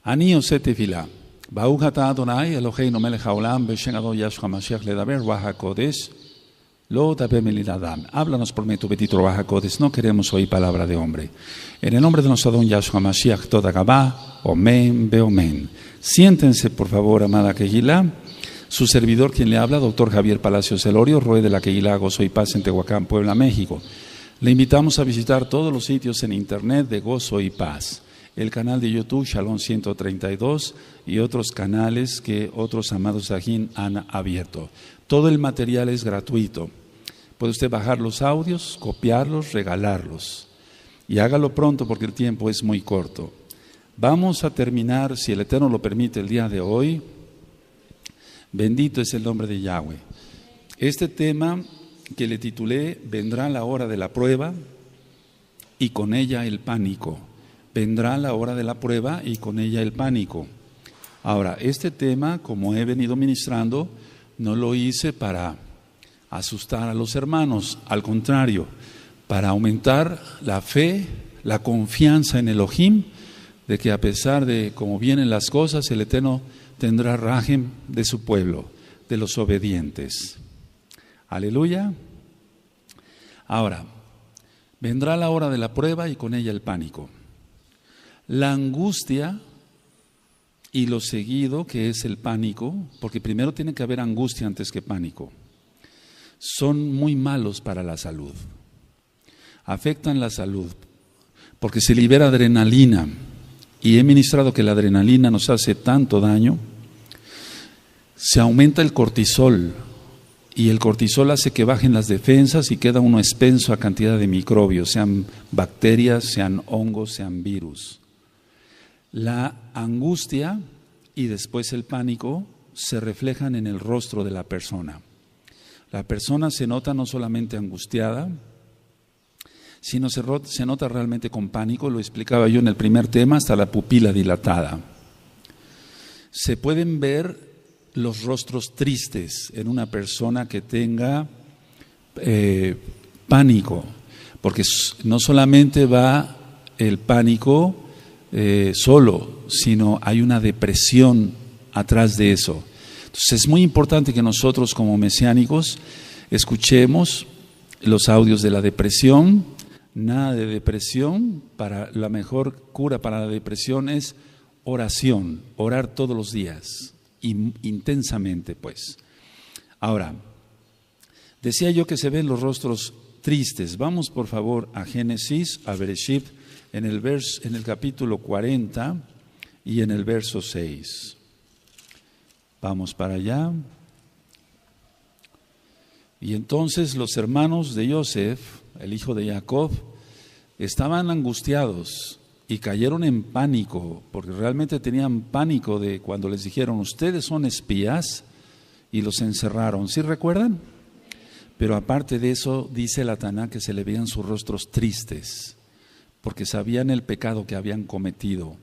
Ani ose tefilá. Baruch atah Adonai Eloheinu melech haolam b'shem Adonai Yahshua Mashiach ledaber ruach hakodesh lo taber melil adam. Háblanos por medio tu bendito ruach hakodesh. No queremos oír palabra de hombre. En el nombre de nuestro Adonai Yahshua Mashiach toda gabá. Omen beomen. Siéntense por favor, amada Kehilá. Su servidor, quien le habla, doctor Javier Palacios Elorio, Roe de la Kehilá Gozo y Paz en Tehuacán, Puebla, México. Le invitamos a visitar todos los sitios en internet de Gozo y Paz. El canal de YouTube Shalom 132 y otros canales que otros amados Sajín han abierto. Todo el material es gratuito. Puede usted bajar los audios, copiarlos, regalarlos. Y hágalo pronto porque el tiempo es muy corto. Vamos a terminar, si el Eterno lo permite, el día de hoy. Bendito es el nombre de Yahweh. Este tema que le titulé, vendrá la hora de la prueba y con ella el pánico. Vendrá la hora de la prueba y con ella el pánico. Ahora, este tema, como he venido ministrando, no lo hice para asustar a los hermanos, al contrario, para aumentar la fe, la confianza en Elohim, de que a pesar de cómo vienen las cosas, el Eterno tendrá rajem de su pueblo, de los obedientes. Aleluya. Ahora, vendrá la hora de la prueba y con ella el pánico. La angustia y lo seguido, que es el pánico, porque primero tiene que haber angustia antes que pánico, son muy malos para la salud. Afectan la salud, porque se libera adrenalina. Y he ministrado que la adrenalina nos hace tanto daño. Se aumenta el cortisol, y el cortisol hace que bajen las defensas y queda uno expenso a cantidad de microbios, sean bacterias, sean hongos, sean virus. La angustia y después el pánico se reflejan en el rostro de la persona. La persona se nota no solamente angustiada, sino se nota realmente con pánico, lo explicaba yo en el primer tema, hasta la pupila dilatada. Se pueden ver los rostros tristes en una persona que tenga pánico, porque no solamente va el pánico solo, sino hay una depresión atrás de eso. Entonces es muy importante que nosotros como mesiánicos escuchemos los audios de la depresión. Nada de depresión. La mejor cura para la depresión es oración, orar todos los días, intensamente pues. Ahora, decía yo que se ven los rostros tristes. Vamos por favor a Génesis, a Bereshit, en el capítulo 40 y en el verso 6. Vamos para allá. Y entonces los hermanos de Yosef, el hijo de Jacob, estaban angustiados y cayeron en pánico, porque realmente tenían pánico de cuando les dijeron, ustedes son espías, y los encerraron. ¿Sí recuerdan? Pero aparte de eso, dice la Taná que se le veían sus rostros tristes, porque sabían el pecado que habían cometido.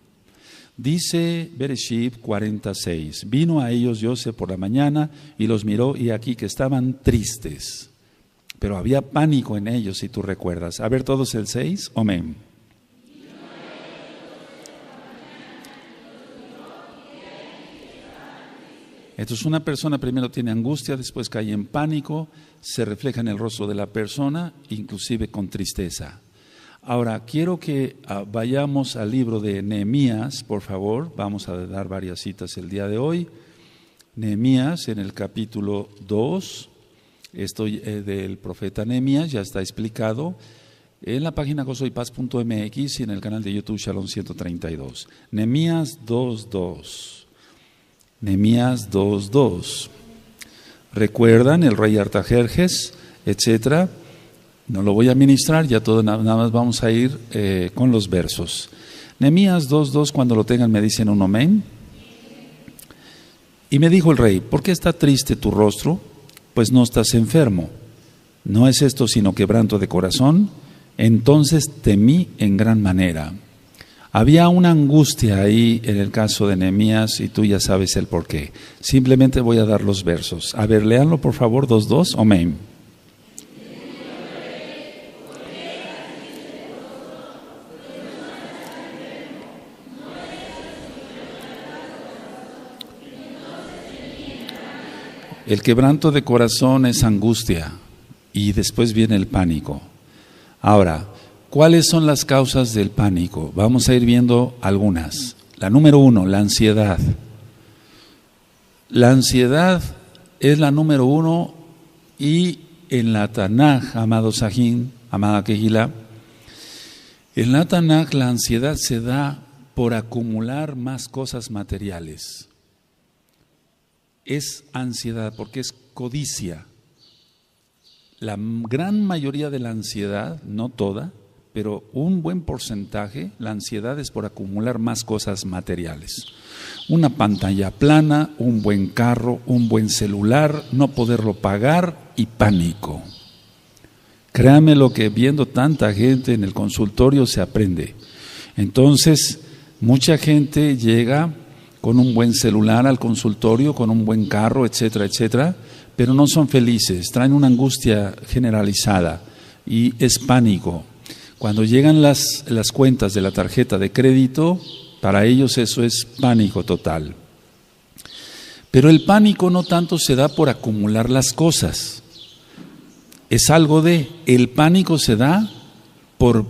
Dice Bereshit 46, vino a ellos Yosef por la mañana y los miró y aquí que estaban tristes. Pero había pánico en ellos, si tú recuerdas. A ver todos el 6, amén. Entonces una persona primero tiene angustia, después cae en pánico, se refleja en el rostro de la persona, inclusive con tristeza. Ahora, quiero que vayamos al libro de Nehemías, por favor. Vamos a dar varias citas el día de hoy. Nehemías en el capítulo 2. Esto del profeta Nehemías ya está explicado en la página gozoypaz.mx y en el canal de YouTube Shalom 132. Nehemías 2.2. Nehemías 2.2. ¿Recuerdan el rey Artajerjes, etcétera? No lo voy a ministrar, ya todo nada más vamos a ir con los versos. Nehemías 2.2, cuando lo tengan me dicen un amén. Y me dijo el rey, ¿por qué está triste tu rostro? Pues no estás enfermo. ¿No es esto sino quebranto de corazón? Entonces temí en gran manera. Había una angustia ahí en el caso de Nehemías y tú ya sabes el por qué. Simplemente voy a dar los versos. A ver, léanlo por favor, 2.2, amén. El quebranto de corazón es angustia y después viene el pánico. Ahora, ¿cuáles son las causas del pánico? Vamos a ir viendo algunas. La número 1, la ansiedad. La ansiedad es la número 1 y en la Tanaj, amado Sahin, amada Kehila, en la Tanaj la ansiedad se da por acumular más cosas materiales. Es ansiedad porque es codicia. La gran mayoría de la ansiedad, no toda, pero un buen porcentaje, la ansiedad es por acumular más cosas materiales. Una pantalla plana, un buen carro, un buen celular, no poderlo pagar y pánico. Créame lo que viendo tanta gente en el consultorio se aprende. Entonces, mucha gente llega con un buen celular al consultorio, con un buen carro, etcétera, etcétera, pero no son felices, traen una angustia generalizada y es pánico. Cuando llegan las cuentas de la tarjeta de crédito, para ellos eso es pánico total. Pero el pánico no tanto se da por acumular las cosas, es algo el pánico se da por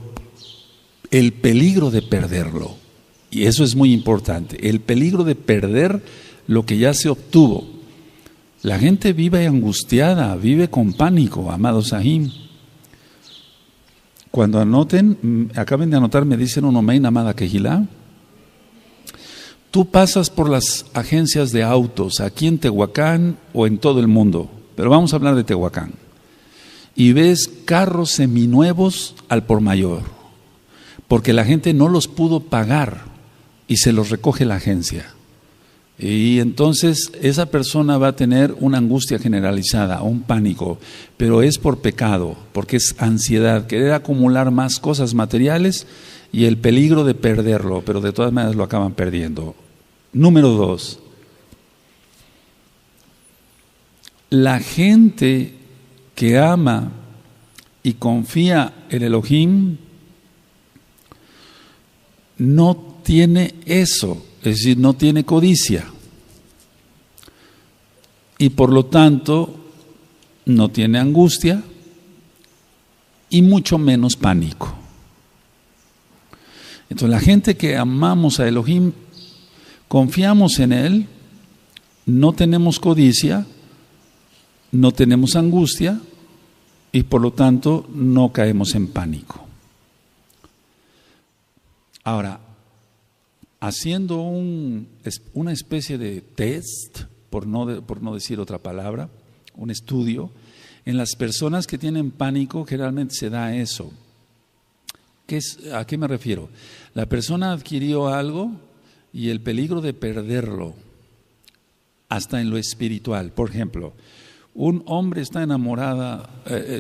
el peligro de perderlo. Y eso es muy importante, el peligro de perder lo que ya se obtuvo. La gente vive angustiada, vive con pánico, amado Sahim. Cuando anoten, acaben de anotar, me dicen un omein, amada Kehila. Tú pasas por las agencias de autos aquí en Tehuacán o en todo el mundo, pero vamos a hablar de Tehuacán. Y ves carros seminuevos al por mayor, porque la gente no los pudo pagar y se los recoge la agencia. Y entonces esa persona va a tener una angustia generalizada, un pánico, pero es por pecado, porque es ansiedad, querer acumular más cosas materiales y el peligro de perderlo, pero de todas maneras lo acaban perdiendo. Número 2, la gente que ama y confía en Elohim no tiene eso. Es decir, no tiene codicia y por lo tanto no tiene angustia y mucho menos pánico. Entonces la gente que amamos a Elohim, confiamos en Él, no tenemos codicia, no tenemos angustia y por lo tanto no caemos en pánico. Ahora, haciendo una especie de test, por no decir otra palabra, un estudio, en las personas que tienen pánico generalmente se da eso. ¿A qué me refiero? La persona adquirió algo y el peligro de perderlo, hasta en lo espiritual. Por ejemplo, un hombre está enamorado,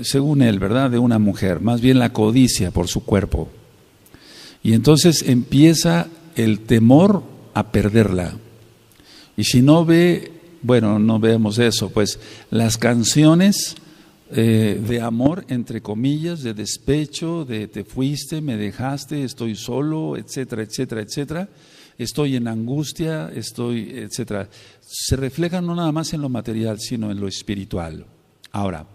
según él, ¿verdad?, de una mujer, más bien la codicia por su cuerpo. Y entonces empieza el temor a perderla. Y si no no vemos eso, pues las canciones de amor, entre comillas, de despecho, de te fuiste, me dejaste, estoy solo, etcétera, etcétera, etcétera, estoy en angustia, etcétera, se reflejan no nada más en lo material, sino en lo espiritual. Ahora,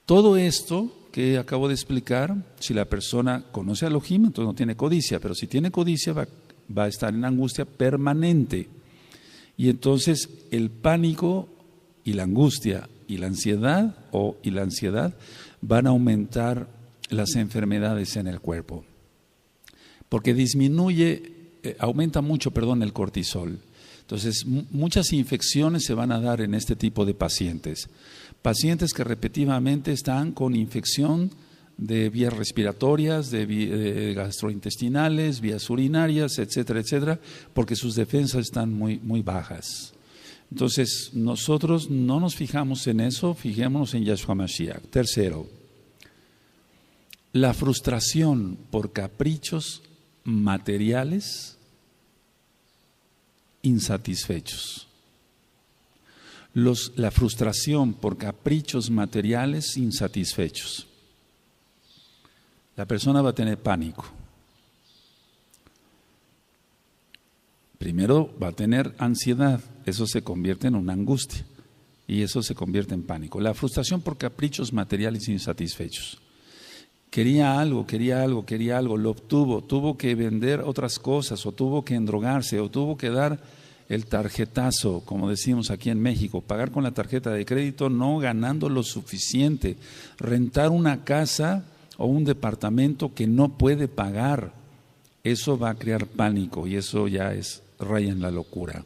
todo esto que acabo de explicar, si la persona conoce a Elohim, entonces no tiene codicia, pero si tiene codicia va a estar en angustia permanente. Y entonces el pánico y la angustia y la ansiedad van a aumentar las enfermedades en el cuerpo. Porque aumenta mucho, el cortisol. Entonces muchas infecciones se van a dar en este tipo de pacientes. Pacientes que repetidamente están con infección de vías respiratorias, de gastrointestinales, vías urinarias, etcétera, etcétera, porque sus defensas están muy, muy bajas. Entonces, nosotros no nos fijamos en eso, fijémonos en Yahshua Mashiach. Tercero, la frustración por caprichos materiales insatisfechos. La frustración por caprichos materiales insatisfechos. La persona va a tener pánico. Primero va a tener ansiedad, eso se convierte en una angustia. y eso se convierte en pánico. La frustración por caprichos materiales insatisfechos. Quería algo, lo obtuvo, tuvo que vender otras cosas, o tuvo que endrogarse, o tuvo que dar el tarjetazo, como decimos aquí en México, pagar con la tarjeta de crédito no ganando lo suficiente, rentar una casa o un departamento que no puede pagar, eso va a crear pánico y eso ya es raya en la locura.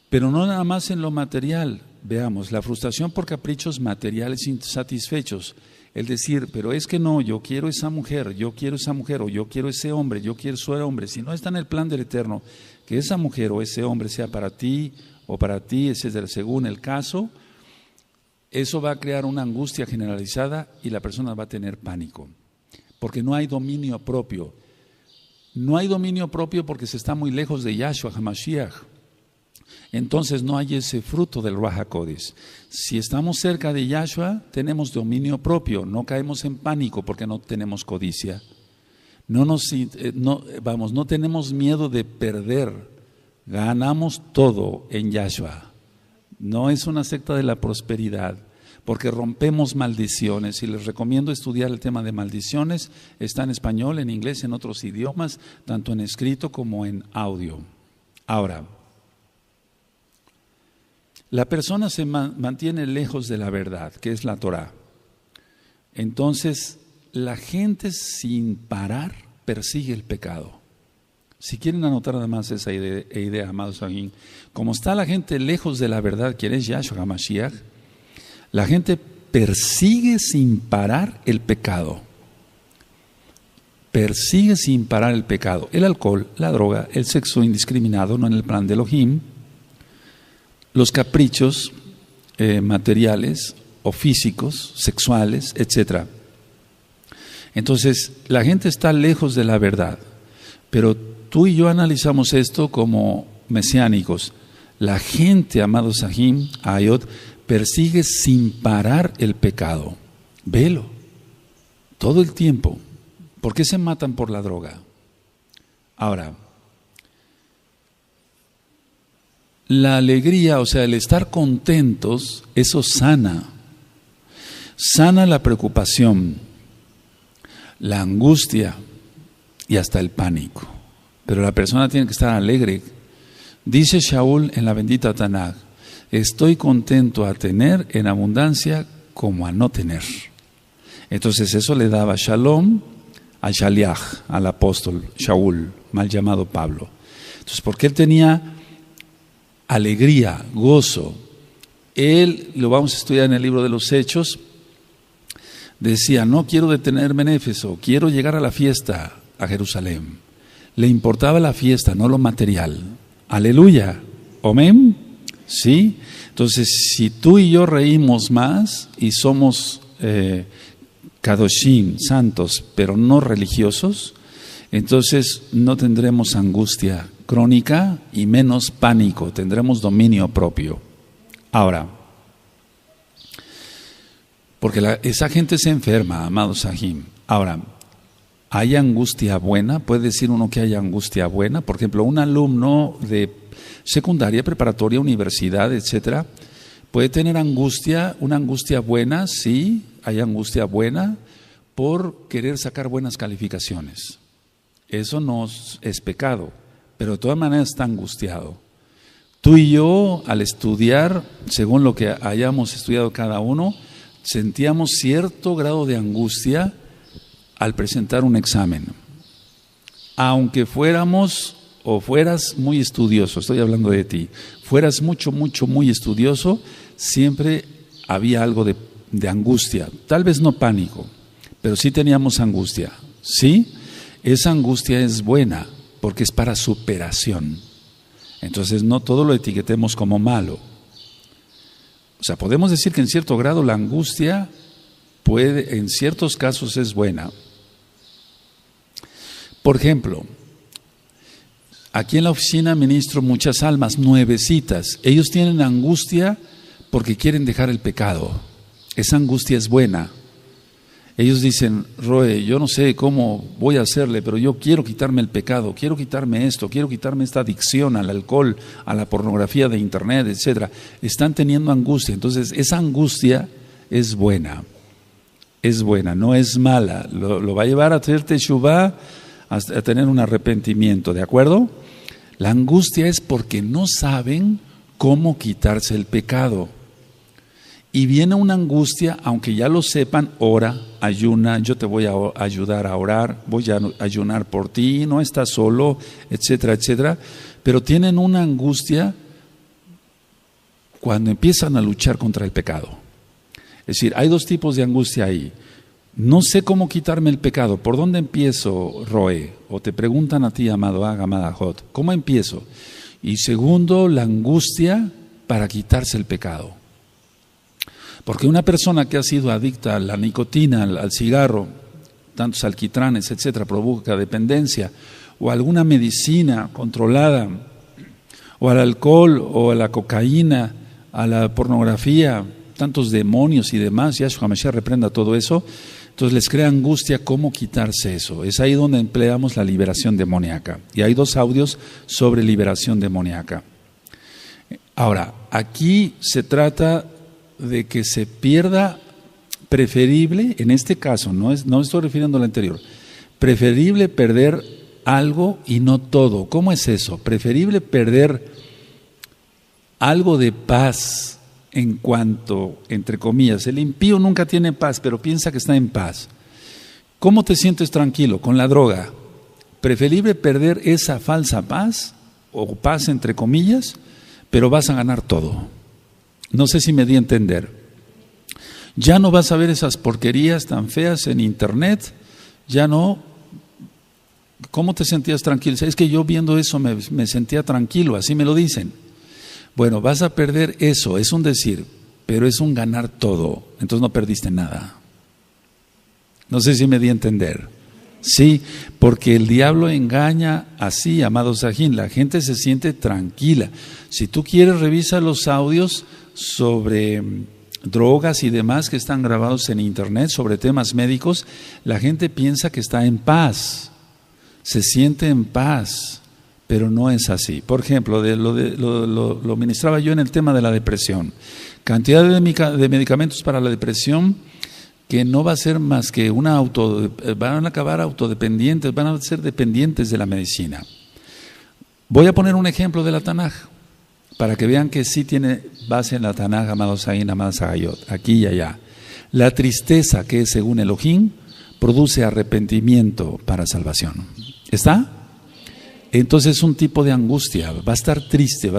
Pero no nada más en lo material, veamos, la frustración por caprichos materiales insatisfechos, el decir, pero es que no, yo quiero esa mujer, o yo quiero ese hombre, yo quiero ese hombre, si no está en el plan del Eterno, que esa mujer o ese hombre sea para ti o para ti, ese según el caso, eso va a crear una angustia generalizada y la persona va a tener pánico, porque no hay dominio propio. No hay dominio propio porque se está muy lejos de Yahshua HaMashiach. Entonces no hay ese fruto del Ruach HaKodesh. Si estamos cerca de Yahshua, tenemos dominio propio, no caemos en pánico porque no tenemos codicia. No tenemos miedo de perder, ganamos todo en Yahshua. No es una secta de la prosperidad, porque rompemos maldiciones y les recomiendo estudiar el tema de maldiciones, está en español, en inglés, en otros idiomas, tanto en escrito como en audio. Ahora, la persona se mantiene lejos de la verdad, que es la Torah. Entonces, la gente sin parar persigue el pecado. Si quieren anotar además esa idea, amados aquí, como está la gente lejos de la verdad, quien es Yahshua HaMashiach, la gente persigue sin parar el pecado. Persigue sin parar el pecado. El alcohol, la droga, el sexo indiscriminado, no en el plan de Elohim, los caprichos materiales o físicos, sexuales, etc. Entonces, la gente está lejos de la verdad, pero tú y yo analizamos esto como mesiánicos. La gente, amados Sahim, Ayot, persigue sin parar el pecado. Velo, todo el tiempo. ¿Por qué se matan por la droga? Ahora, la alegría, o sea, el estar contentos, eso sana la preocupación, la angustia y hasta el pánico. Pero la persona tiene que estar alegre. Dice Shaul en la bendita Tanaj, estoy contento a tener en abundancia como a no tener. Entonces eso le daba Shalom a Shaliach, al apóstol Shaul, mal llamado Pablo. Entonces, porque él tenía alegría, gozo. Él, lo vamos a estudiar en el libro de los Hechos, decía, no quiero detenerme en Éfeso, quiero llegar a la fiesta a Jerusalén. Le importaba la fiesta, no lo material. Aleluya. Amén. ¿Sí? Entonces, si tú y yo reímos más y somos kadoshim, santos, pero no religiosos, entonces no tendremos angustia crónica y menos pánico, tendremos dominio propio. Ahora, porque esa gente se enferma, amados Sahim. Ahora, ¿hay angustia buena? ¿Puede decir uno que hay angustia buena? Por ejemplo, un alumno de secundaria, preparatoria, universidad, etcétera, puede tener angustia, una angustia buena, sí, hay angustia buena por querer sacar buenas calificaciones. Eso no es pecado, pero de todas maneras está angustiado. Tú y yo, al estudiar, según lo que hayamos estudiado cada uno, sentíamos cierto grado de angustia al presentar un examen. Aunque fuéramos o fueras muy estudioso, estoy hablando de ti, fueras muy estudioso, siempre había algo de angustia, tal vez no pánico, pero sí teníamos angustia, ¿sí? Esa angustia es buena porque es para superación. Entonces no todo lo etiquetemos como malo. O sea, podemos decir que en cierto grado la angustia puede, en ciertos casos es buena. Por ejemplo, aquí en la oficina ministro muchas almas nuevecitas. Ellos tienen angustia porque quieren dejar el pecado. Esa angustia es buena. Ellos dicen, Roe, yo no sé cómo voy a hacerle, pero yo quiero quitarme el pecado, quiero quitarme esto, quiero quitarme esta adicción al alcohol, a la pornografía de internet, etcétera. Están teniendo angustia. Entonces, esa angustia es buena, no es mala. Lo va a llevar a hacer teshuvá, a tener un arrepentimiento, ¿de acuerdo? La angustia es porque no saben cómo quitarse el pecado. Y viene una angustia, aunque ya lo sepan, ora, ayuna, yo te voy a ayudar a orar, voy a ayunar por ti, no estás solo, etcétera, etcétera. Pero tienen una angustia cuando empiezan a luchar contra el pecado. Es decir, hay dos tipos de angustia ahí. No sé cómo quitarme el pecado. ¿Por dónde empiezo, Roe? O te preguntan a ti, amado Ag, amada Jot, ¿cómo empiezo? Y segundo, la angustia para quitarse el pecado. Porque una persona que ha sido adicta a la nicotina, al cigarro, tantos alquitranes, etcétera, provoca dependencia, o alguna medicina controlada, o al alcohol, o a la cocaína, a la pornografía, tantos demonios y demás, Yahshua Mashiach reprenda todo eso. Entonces les crea angustia cómo quitarse eso. Es ahí donde empleamos la liberación demoníaca. Y hay 2 audios sobre liberación demoníaca. Ahora, aquí se trata de que se pierda, preferible, en este caso, no estoy refiriendo al anterior, preferible perder algo y no todo. ¿Cómo es eso? Preferible perder algo de paz en cuanto, entre comillas, el impío nunca tiene paz, pero piensa que está en paz. ¿Cómo te sientes tranquilo? Con la droga. Preferible perder esa falsa paz, o paz entre comillas, pero vas a ganar todo. No sé si me di a entender. Ya no vas a ver esas porquerías tan feas en internet, ya no. ¿Cómo te sentías tranquilo? Es que yo viendo eso me sentía tranquilo, así me lo dicen. Bueno, vas a perder eso, es un decir, pero es un ganar todo, entonces no perdiste nada. No sé si me di a entender. Sí, porque el diablo engaña así, amado Sajín, la gente se siente tranquila. Si tú quieres, revisa los audios sobre drogas y demás que están grabados en internet, sobre temas médicos. La gente piensa que está en paz, se siente en paz, pero no es así. Por ejemplo, lo ministraba yo en el tema de la depresión. Cantidad de medicamentos para la depresión que no va a ser más que van a acabar autodependientes, van a ser dependientes de la medicina. Voy a poner un ejemplo de la Tanaj, para que vean que sí tiene base en la Tanaj, amados Saín, amadas Agayot, aquí y allá. La tristeza, que es según Elohim, produce arrepentimiento para salvación. ¿Está? Entonces es un tipo de angustia, va a estar triste,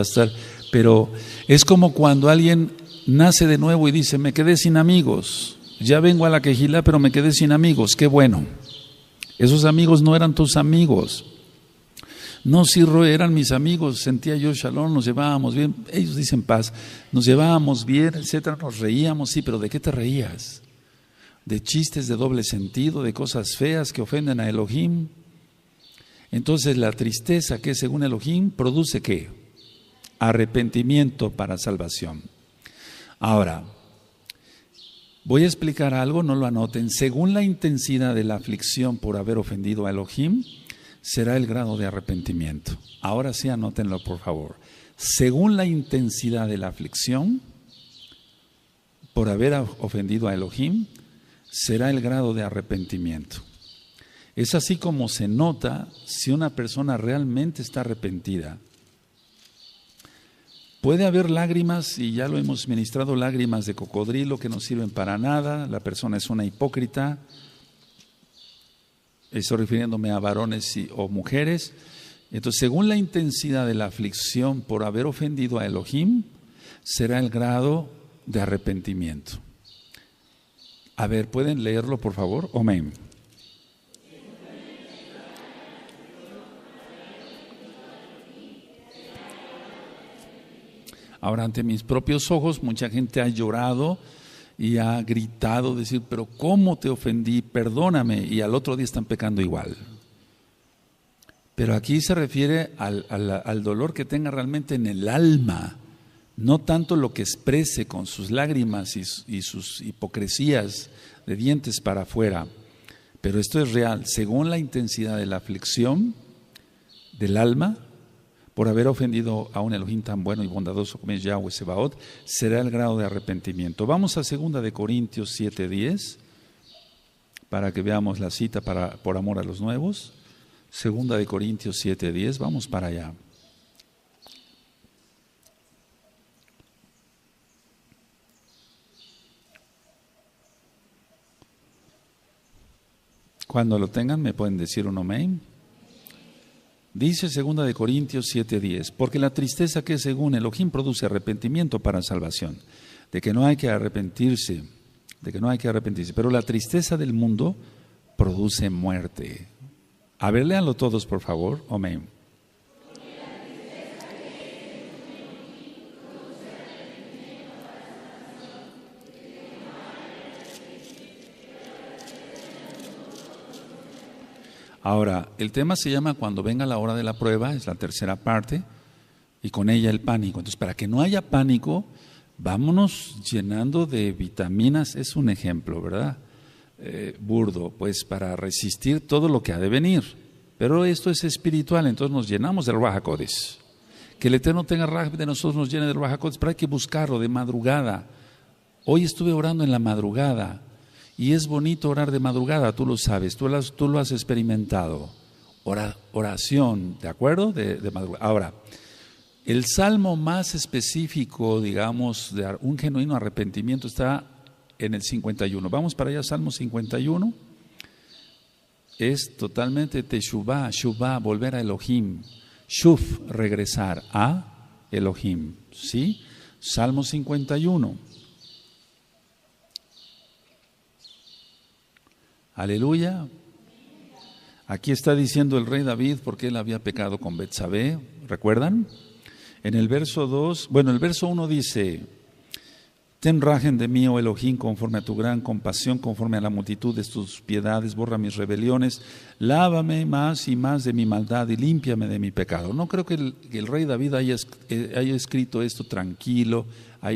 pero es como cuando alguien nace de nuevo y dice, me quedé sin amigos, ya vengo a la quejilá, pero me quedé sin amigos, qué bueno. Esos amigos no eran tus amigos. No, sí, Roe, eran mis amigos, sentía yo shalom, nos llevábamos bien, ellos dicen paz, nos llevábamos bien, etcétera, nos reíamos, sí, pero ¿de qué te reías? ¿De chistes de doble sentido, de cosas feas que ofenden a Elohim? Entonces la tristeza, que según Elohim, produce ¿qué? Arrepentimiento para salvación. Ahora, voy a explicar algo, no lo anoten. Según la intensidad de la aflicción por haber ofendido a Elohim, será el grado de arrepentimiento. Ahora sí, anótenlo por favor. Según la intensidad de la aflicción por haber ofendido a Elohim, será el grado de arrepentimiento. Es así como se nota si una persona realmente está arrepentida. Puede haber lágrimas, y ya lo hemos ministrado, lágrimas de cocodrilo que no sirven para nada, la persona es una hipócrita. Estoy refiriéndome a varones o mujeres. Entonces, según la intensidad de la aflicción por haber ofendido a Elohim, será el grado de arrepentimiento. A ver, ¿pueden leerlo por favor? Amén. Ahora, ante mis propios ojos, mucha gente ha llorado y ha gritado, decir, pero ¿cómo te ofendí? Perdóname. Y al otro día están pecando igual. Pero aquí se refiere al dolor que tenga realmente en el alma no tanto lo que exprese con sus lágrimas y sus hipocresías de dientes para afuera, pero esto es real, según la intensidad de la aflicción del alma, por haber ofendido a un Elohim tan bueno y bondadoso como es Yahweh Sebaot, será el grado de arrepentimiento. Vamos a 2 de Corintios 7:10, para que veamos la cita por amor a los nuevos. 2 de Corintios 7:10, vamos para allá. Cuando lo tengan me pueden decir un amén. Dice 2 de Corintios 7:10, porque la tristeza que según Elohim produce arrepentimiento para salvación, de que no hay que arrepentirse, pero la tristeza del mundo produce muerte. A ver, léanlo todos por favor, amén. Ahora, el tema se llama Cuando venga la hora de la prueba, es la tercera parte, y con ella el pánico. Entonces, para que no haya pánico, vámonos llenando de vitaminas, es un ejemplo, ¿verdad? Burdo, pues para resistir todo lo que ha de venir. Pero esto es espiritual, entonces nos llenamos del Ruach HaKodesh. Que el Eterno tenga Ruach de nosotros, nos llene del Ruach HaKodesh, pero hay que buscarlo de madrugada. Hoy estuve orando en la madrugada. Y es bonito orar de madrugada, tú lo sabes, tú lo has experimentado. Oración, ¿de acuerdo? De madrugada. Ahora, el salmo más específico, digamos, de un genuino arrepentimiento está en el 51. Vamos para allá, Salmo 51. Es totalmente teshuvah, shuvah, volver a Elohim. Shuf, regresar a Elohim. ¿Sí? Salmo 51. Aleluya. Aquí está diciendo el rey David porque él había pecado con Betsabé, ¿recuerdan? En el verso 2, el verso 1 dice: Ten rajen de mí, oh Elohim, conforme a tu gran compasión, conforme a la multitud de tus piedades, borra mis rebeliones, lávame más y más de mi maldad y límpiame de mi pecado. No creo que el rey David haya escrito esto tranquilo,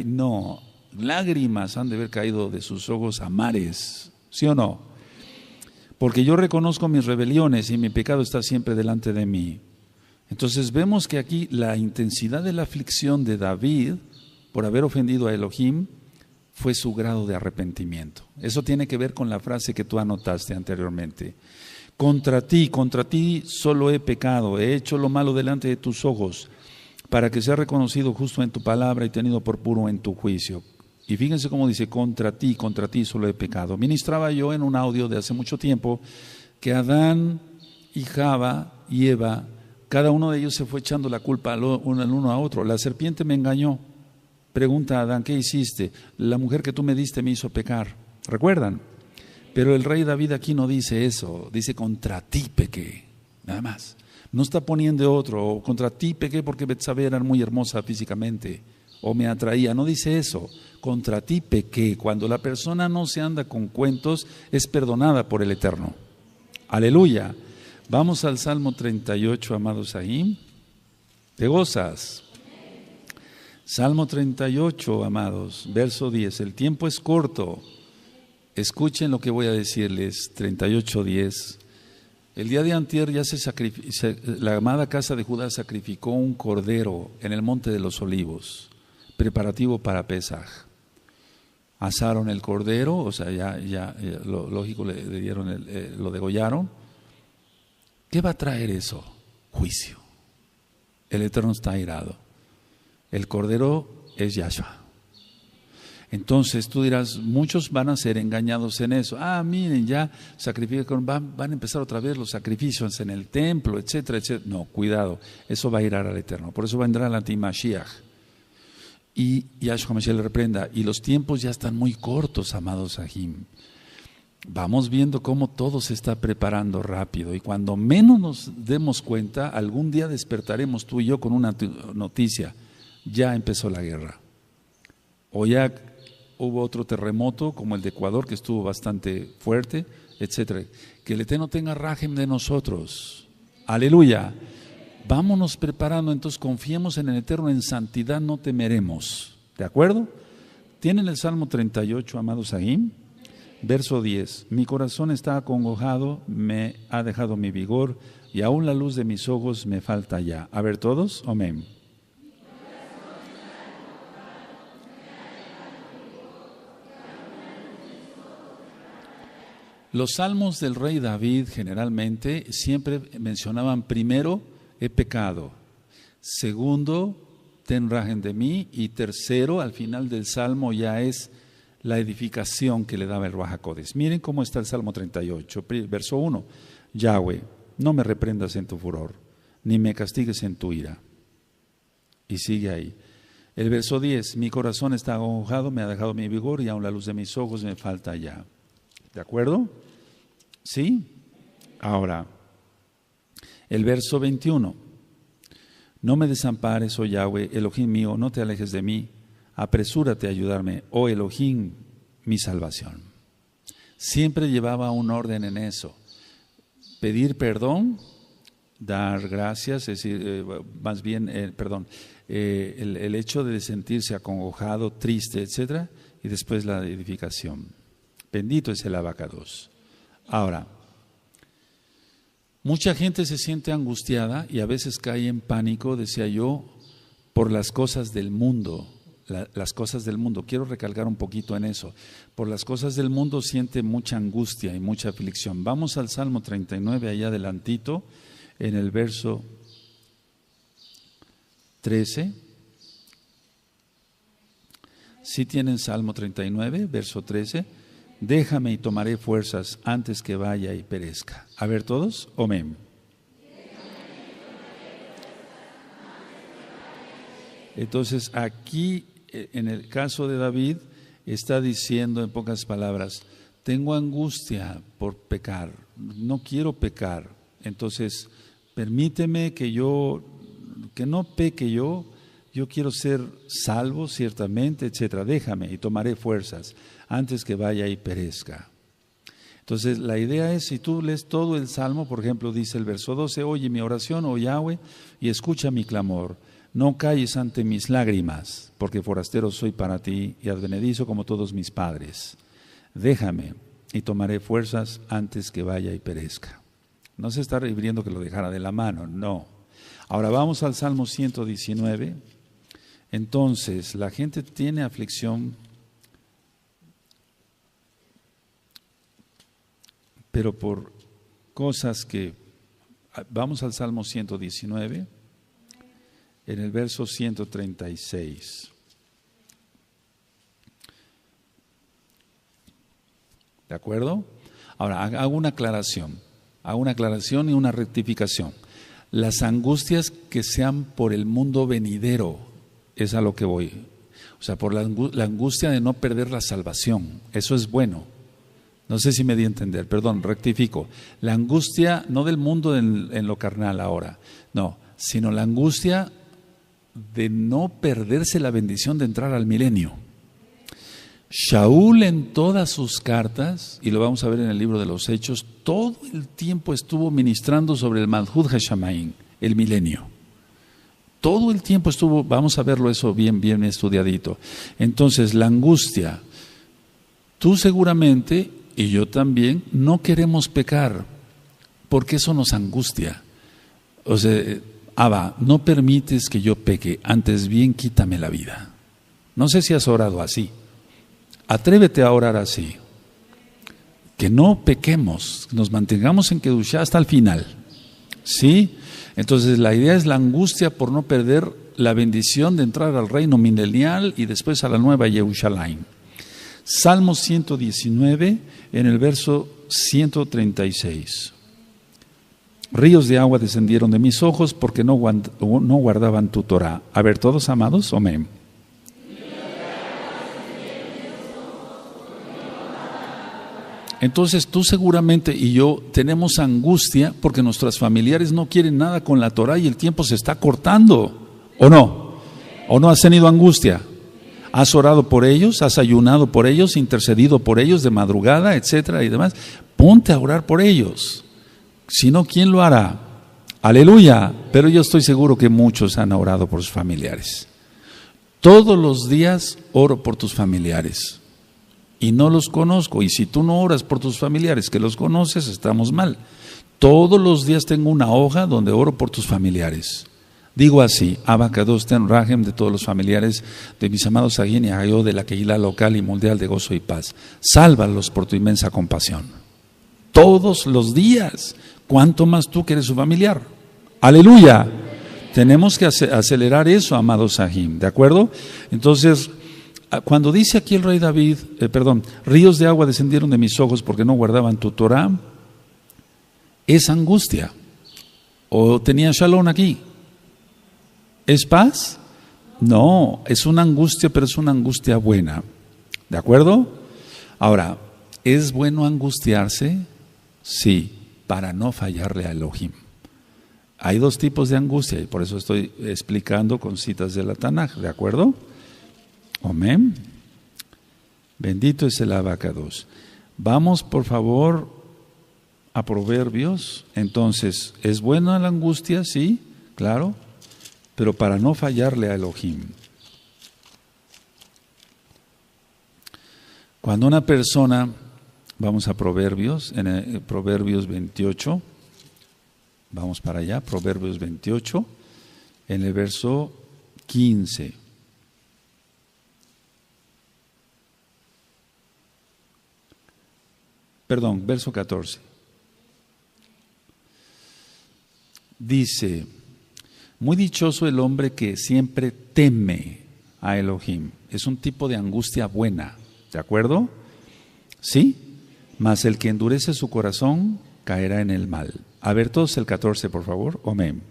no, lágrimas han de haber caído de sus ojos a mares, ¿sí o no? Porque yo reconozco mis rebeliones y mi pecado está siempre delante de mí. Entonces vemos que aquí la intensidad de la aflicción de David por haber ofendido a Elohim fue su grado de arrepentimiento. Eso tiene que ver con la frase que tú anotaste anteriormente. Contra ti solo he pecado, he hecho lo malo delante de tus ojos, para que sea reconocido justo en tu palabra y tenido por puro en tu juicio. Y fíjense cómo dice, contra ti solo he pecado. Ministraba yo en un audio de hace mucho tiempo que Adán y Java y Eva, cada uno de ellos se fue echando la culpa el uno a otro. La serpiente me engañó. Pregunta a Adán, ¿qué hiciste? La mujer que tú me diste me hizo pecar. ¿Recuerdan? Pero el rey David aquí no dice eso, dice contra ti pequé, nada más. No está poniendo otro, contra ti pequé porque Betsabé era muy hermosa físicamente o me atraía, no dice eso. Contra ti pequé. Cuando la persona no se anda con cuentos, es perdonada por el Eterno. Aleluya. Vamos al Salmo 38, amados ahí. ¿Te gozas? Salmo 38, amados, verso 10. El tiempo es corto. Escuchen lo que voy a decirles. 38:10. El día de antier la amada casa de Judá sacrificó un cordero en el monte de los olivos, preparativo para Pesaj. Asaron el cordero, o sea, ya lo lógico, le dieron lo degollaron. ¿Qué va a traer eso? Juicio. El Eterno está airado. El cordero es Yahshua. Entonces tú dirás, muchos van a ser engañados en eso. Miren, ya sacrifican, van a empezar otra vez los sacrificios en el templo, etcétera, etcétera. No, cuidado, eso va a irar al Eterno. Por eso vendrá el anti-Mashiach. Y Yahshua Mashiach le reprenda. Y los tiempos ya están muy cortos, amados Ahim. Vamos viendo cómo todo se está preparando rápido. Y cuando menos nos demos cuenta, algún día despertaremos tú y yo con una noticia. Ya empezó la guerra. O ya hubo otro terremoto como el de Ecuador, que estuvo bastante fuerte, etcétera. Que el Eterno tenga rajem de nosotros. Aleluya. Vámonos preparando, entonces confiemos en el Eterno, en santidad no temeremos. ¿De acuerdo? ¿Tienen el Salmo 38, amados ahí? Verso 10. Mi corazón está acongojado, me ha dejado mi vigor, y aún la luz de mis ojos me falta ya. A ver todos, amén. Los salmos del rey David generalmente siempre mencionaban primero, he pecado, segundo, ten rajen de mí, y tercero, al final del salmo ya es la edificación que le daba el Ruach HaKodesh. Miren cómo está el Salmo 38, verso 1. Yahweh, no me reprendas en tu furor, ni me castigues en tu ira. Y sigue ahí. El verso 10, mi corazón está acongojado, me ha dejado mi vigor, y aún la luz de mis ojos me falta ya. ¿De acuerdo? ¿Sí? Ahora, el verso 21. No me desampares, oh Yahweh, Elohim mío, no te alejes de mí. Apresúrate a ayudarme, oh Elohim, mi salvación. Siempre llevaba un orden en eso. Pedir perdón, dar gracias, es decir, más bien, el hecho de sentirse acongojado, triste, etcétera, y después la edificación. Bendito es el abacados. Ahora, mucha gente se siente angustiada y a veces cae en pánico, decía yo, por las cosas del mundo. Las cosas del mundo, quiero recalcar un poquito en eso. Por las cosas del mundo siente mucha angustia y mucha aflicción. Vamos al Salmo 39, allá adelantito, en el verso 13. ¿Sí tienen Salmo 39, verso 13? Déjame y tomaré fuerzas antes que vaya y perezca. A ver todos, amén. Entonces aquí, en el caso de David, está diciendo en pocas palabras, tengo angustia por pecar, no quiero pecar, entonces permíteme que no peque yo quiero ser salvo ciertamente, etcétera, déjame y tomaré fuerzas antes que vaya y perezca. Entonces la idea es, si tú lees todo el Salmo, por ejemplo, dice el verso 12, oye mi oración, oh Yahweh, y escucha mi clamor. No calles ante mis lágrimas, porque forastero soy para ti y advenedizo como todos mis padres. Déjame y tomaré fuerzas antes que vaya y perezca. No se está refiriendo que lo dejara de la mano, no. Ahora vamos al Salmo 119. Entonces, la gente tiene aflicción, pero por cosas que... Vamos al Salmo 119. En el verso 136. ¿De acuerdo? Ahora, hago una aclaración y una rectificación. Las angustias que sean por el mundo venidero, es a lo que voy. O sea, por la angustia de no perder la salvación, eso es bueno. No sé si me di a entender, perdón, rectifico. La angustia no del mundo en lo carnal ahora, no, sino la angustia de no perderse la bendición de entrar al milenio. Shaul en todas sus cartas, y lo vamos a ver en el libro de los Hechos, todo el tiempo estuvo ministrando sobre el Malhut Hashamaim, el milenio. Todo el tiempo estuvo, vamos a verlo eso bien estudiadito. Entonces la angustia, tú seguramente y yo también no queremos pecar, porque eso nos angustia. O sea, Abba, no permites que yo peque, antes bien quítame la vida. No sé si has orado así. Atrévete a orar así. Que no pequemos, nos mantengamos en Kedushá hasta el final. ¿Sí? Entonces la idea es la angustia por no perder la bendición de entrar al reino milenial y después a la nueva Yerushalayim. Salmo 119, en el verso 136. Ríos de agua descendieron de mis ojos porque no guardaban tu Torah. A ver, todos amados, amén. Entonces tú seguramente y yo tenemos angustia porque nuestros familiares no quieren nada con la Torah y el tiempo se está cortando, ¿o no? ¿O no has tenido angustia? ¿Has orado por ellos? ¿Has ayunado por ellos? ¿Intercedido por ellos de madrugada, etcétera y demás? Ponte a orar por ellos. Si no, ¿quién lo hará? Aleluya. Pero yo estoy seguro que muchos han orado por sus familiares. Todos los días oro por tus familiares y no los conozco. Y si tú no oras por tus familiares que los conoces, estamos mal. Todos los días tengo una hoja donde oro por tus familiares. Digo así: Abacados ten rajem de todos los familiares de mis amados Agin y Agayó, de la Kehilá local y mundial de gozo y paz. Sálvalos por tu inmensa compasión. Todos los días. ¿Cuánto más tú que eres su familiar? Aleluya. Tenemos que acelerar eso, amados Agin, ¿de acuerdo? Entonces, cuando dice aquí el rey David, ríos de agua descendieron de mis ojos porque no guardaban tu Torah, es angustia. ¿O tenía shalom aquí? ¿Es paz? No, es una angustia, pero es una angustia buena. ¿De acuerdo? Ahora, ¿es bueno angustiarse? Sí, para no fallarle a Elohim. Hay dos tipos de angustia y por eso estoy explicando con citas de la Tanaj, ¿de acuerdo? Amén. Bendito es el Abacados. Vamos, por favor, a Proverbios. Entonces, ¿es buena la angustia? Sí, claro, pero para no fallarle a Elohim. Cuando una persona, vamos a Proverbios, en Proverbios 28, vamos para allá, Proverbios 28, en el verso 15. Perdón, verso 14. Dice: muy dichoso el hombre que siempre teme a Elohim. Es un tipo de angustia buena, ¿de acuerdo? ¿Sí? Mas el que endurece su corazón caerá en el mal. A ver todos el 14, por favor. Amén.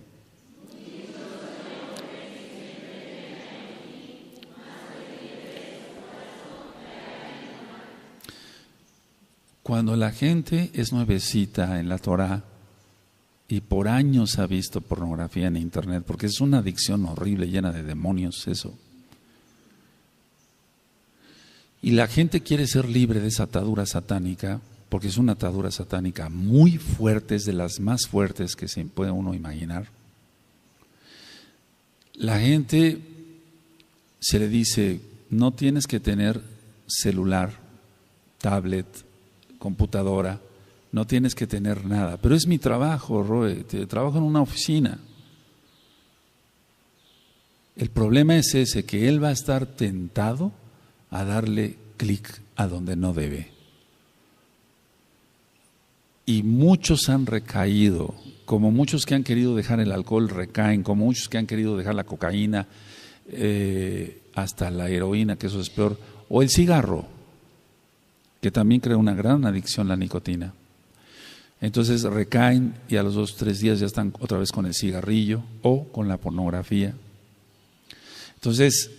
Cuando la gente es nuevecita en la Torah y por años ha visto pornografía en internet, porque es una adicción horrible, llena de demonios eso, y la gente quiere ser libre de esa atadura satánica, porque es una atadura satánica muy fuerte, es de las más fuertes que se puede uno imaginar. La gente se le dice: no tienes que tener celular, tablet, computadora, no tienes que tener nada. Pero es mi trabajo, Roe, trabajo en una oficina. El problema es ese, que él va a estar tentado a darle clic a donde no debe. Y muchos han recaído, como muchos que han querido dejar el alcohol recaen, como muchos que han querido dejar la cocaína, hasta la heroína, que eso es peor, o el cigarro, que también crea una gran adicción, la nicotina. Entonces recaen y a los 2 o 3 días ya están otra vez con el cigarrillo o con la pornografía. Entonces,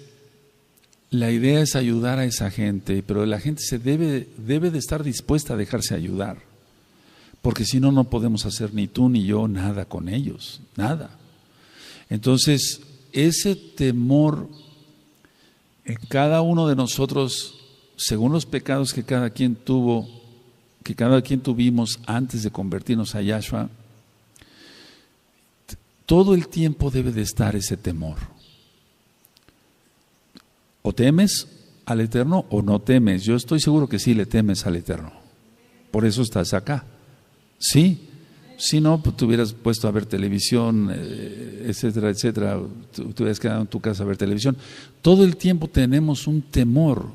la idea es ayudar a esa gente, pero la gente debe de estar dispuesta a dejarse ayudar, porque si no, no podemos hacer ni tú ni yo nada con ellos, nada. Entonces, ese temor en cada uno de nosotros, según los pecados que cada quien tuvo, que cada quien tuvimos antes de convertirnos a Yahshua, todo el tiempo debe de estar ese temor. O temes al Eterno o no temes. Yo estoy seguro que sí le temes al Eterno. Por eso estás acá. Sí. Si no, pues te hubieras puesto a ver televisión, etcétera, etcétera. Te hubieras quedado en tu casa a ver televisión. Todo el tiempo tenemos un temor.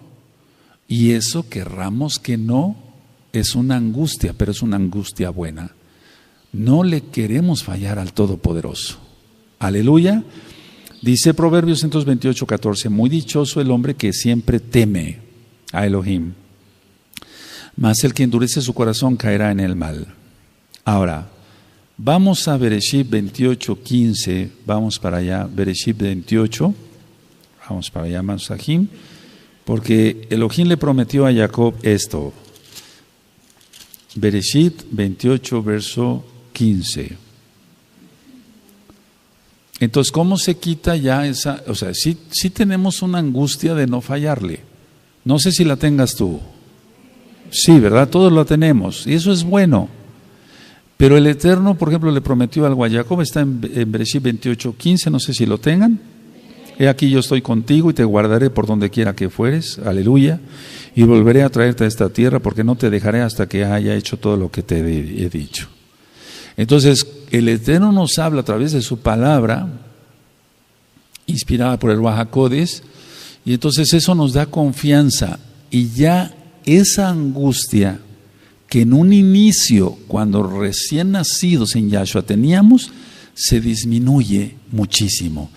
Y eso, querramos que no, es una angustia, pero es una angustia buena. No le queremos fallar al Todopoderoso. Aleluya. Dice Proverbios 28:14, muy dichoso el hombre que siempre teme a Elohim, mas el que endurece su corazón caerá en el mal. Ahora, vamos a Bereshit 28:15, vamos para allá, Bereshit 28, vamos para allá, Masahim, porque Elohim le prometió a Jacob esto. Bereshit 28, verso 15. Entonces, ¿cómo se quita ya esa? O sea, sí tenemos una angustia de no fallarle. No sé si la tengas tú. Sí, ¿verdad? Todos la tenemos y eso es bueno. Pero el Eterno, por ejemplo, le prometió algo a Jacob, está en Bereshit 28:15, no sé si lo tengan. He aquí yo estoy contigo y te guardaré por donde quiera que fueres, aleluya, y volveré a traerte a esta tierra porque no te dejaré hasta que haya hecho todo lo que te he dicho. Entonces, el Eterno nos habla a través de su palabra, inspirada por el Ruach HaKodesh, y entonces eso nos da confianza, y ya esa angustia que en un inicio, cuando recién nacidos en Yahshua teníamos, se disminuye muchísimo.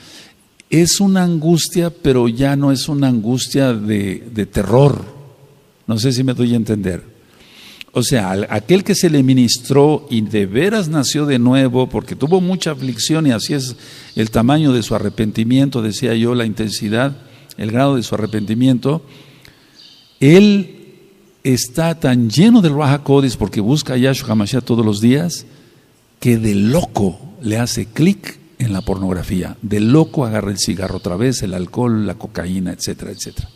Es una angustia, pero ya no es una angustia de terror. No sé si me doy a entender. O sea, aquel que se le ministró y de veras nació de nuevo, porque tuvo mucha aflicción y así es el tamaño de su arrepentimiento, decía yo, la intensidad, el grado de su arrepentimiento, él está tan lleno del Ruach HaKodesh porque busca a Yahshua HaMashiach todos los días, que de loco le hace clic en la pornografía, de loco agarra el cigarro otra vez, el alcohol, la cocaína, etcétera, etcétera.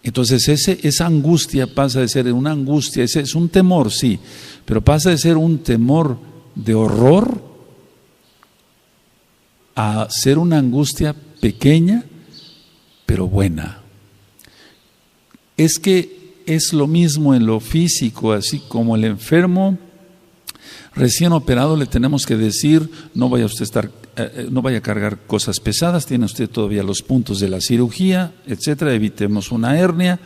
Entonces esa angustia pasa de ser una angustia, ese es un temor, sí, pero pasa de ser un temor de horror a ser una angustia pequeña, pero buena. Es que es lo mismo en lo físico, así como el enfermo recién operado le tenemos que decir, no vaya a cargar cosas pesadas, tiene usted todavía los puntos de la cirugía, etcétera, evitemos una hernia,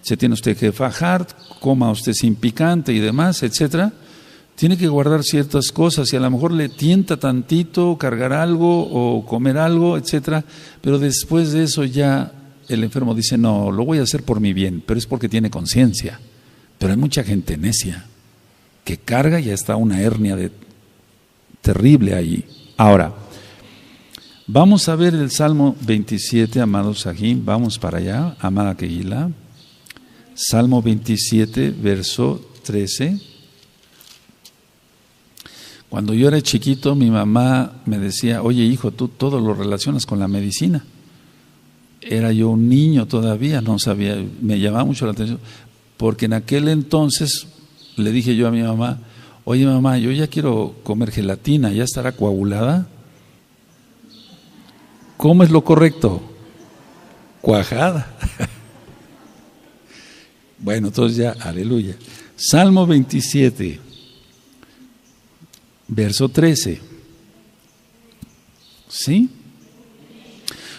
se tiene usted que fajar, coma usted sin picante y demás, etcétera. Tiene que guardar ciertas cosas y a lo mejor le tienta tantito cargar algo o comer algo, etcétera, pero después de eso ya el enfermo dice, no, lo voy a hacer por mi bien, pero es porque tiene conciencia. Pero hay mucha gente necia que carga y ya está una hernia terrible ahí. Ahora, vamos a ver el Salmo 27, amados Sahim, vamos para allá, amada Kehilá. Salmo 27, verso 13. Cuando yo era chiquito, mi mamá me decía, oye hijo, tú todo lo relacionas con la medicina. Era yo un niño todavía, no sabía, me llamaba mucho la atención, porque en aquel entonces le dije yo a mi mamá, oye mamá, yo ya quiero comer gelatina, ¿ya estará coagulada? ¿Cómo es lo correcto? Cuajada. Bueno, entonces ya, aleluya. Salmo 27, verso 13. ¿Sí?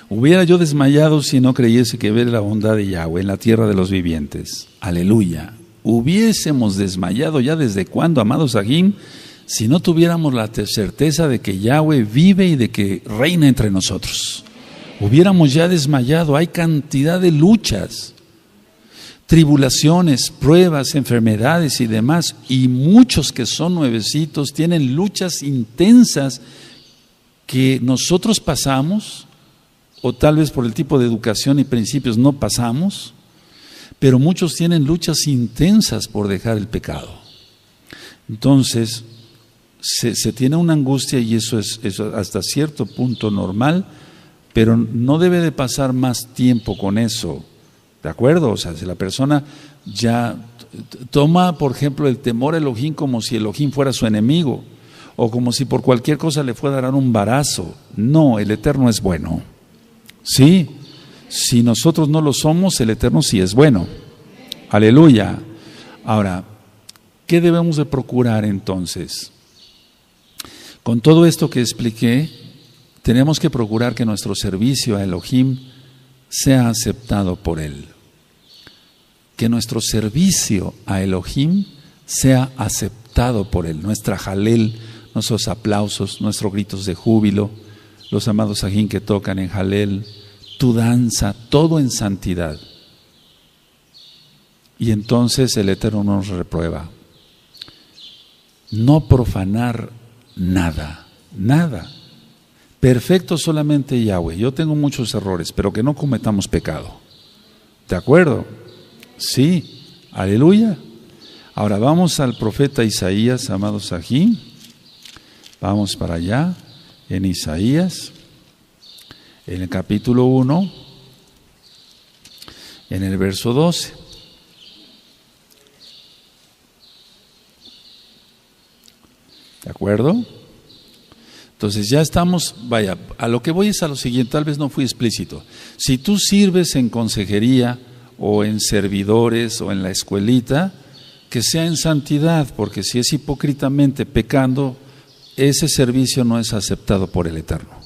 Hubiera yo desmayado si no creyese que ver la bondad de Yahweh en la tierra de los vivientes. Aleluya. Hubiésemos desmayado ya desde cuándo, amados Sahim, si no tuviéramos la certeza de que Yahweh vive y de que reina entre nosotros. Hubiéramos ya desmayado. Hay cantidad de luchas, tribulaciones, pruebas, enfermedades y demás, y muchos que son nuevecitos tienen luchas intensas que nosotros pasamos, o tal vez por el tipo de educación y principios no pasamos, pero muchos tienen luchas intensas por dejar el pecado. Entonces, se tiene una angustia y eso es hasta cierto punto normal, pero no debe de pasar más tiempo con eso, ¿de acuerdo? O sea, si la persona ya toma, por ejemplo, el temor a Elohim como si Elohim fuera su enemigo, o como si por cualquier cosa le fuera a dar un barazo. No, el Eterno es bueno. Sí, si nosotros no lo somos, el Eterno sí es bueno. Aleluya. Ahora, ¿qué debemos de procurar entonces? Con todo esto que expliqué, tenemos que procurar que nuestro servicio a Elohim sea aceptado por Él. Que nuestro servicio a Elohim sea aceptado por Él. Nuestra jalel, nuestros aplausos, nuestros gritos de júbilo, los amados Sahim que tocan en jalel, tu danza, todo en santidad. Y entonces el Eterno nos reprueba. No profanar nada, nada. Perfecto solamente Yahweh. Yo tengo muchos errores, pero que no cometamos pecado. ¿De acuerdo? Sí, aleluya. Ahora vamos al profeta Isaías, amados Sahim. Vamos para allá, en Isaías, en el capítulo 1, en el verso 12. ¿De acuerdo? Entonces ya estamos, vaya, a lo que voy es a lo siguiente, tal vez no fui explícito. Si tú sirves en consejería o en servidores o en la escuelita, que sea en santidad, porque si es hipócritamente pecando, ese servicio no es aceptado por el Eterno.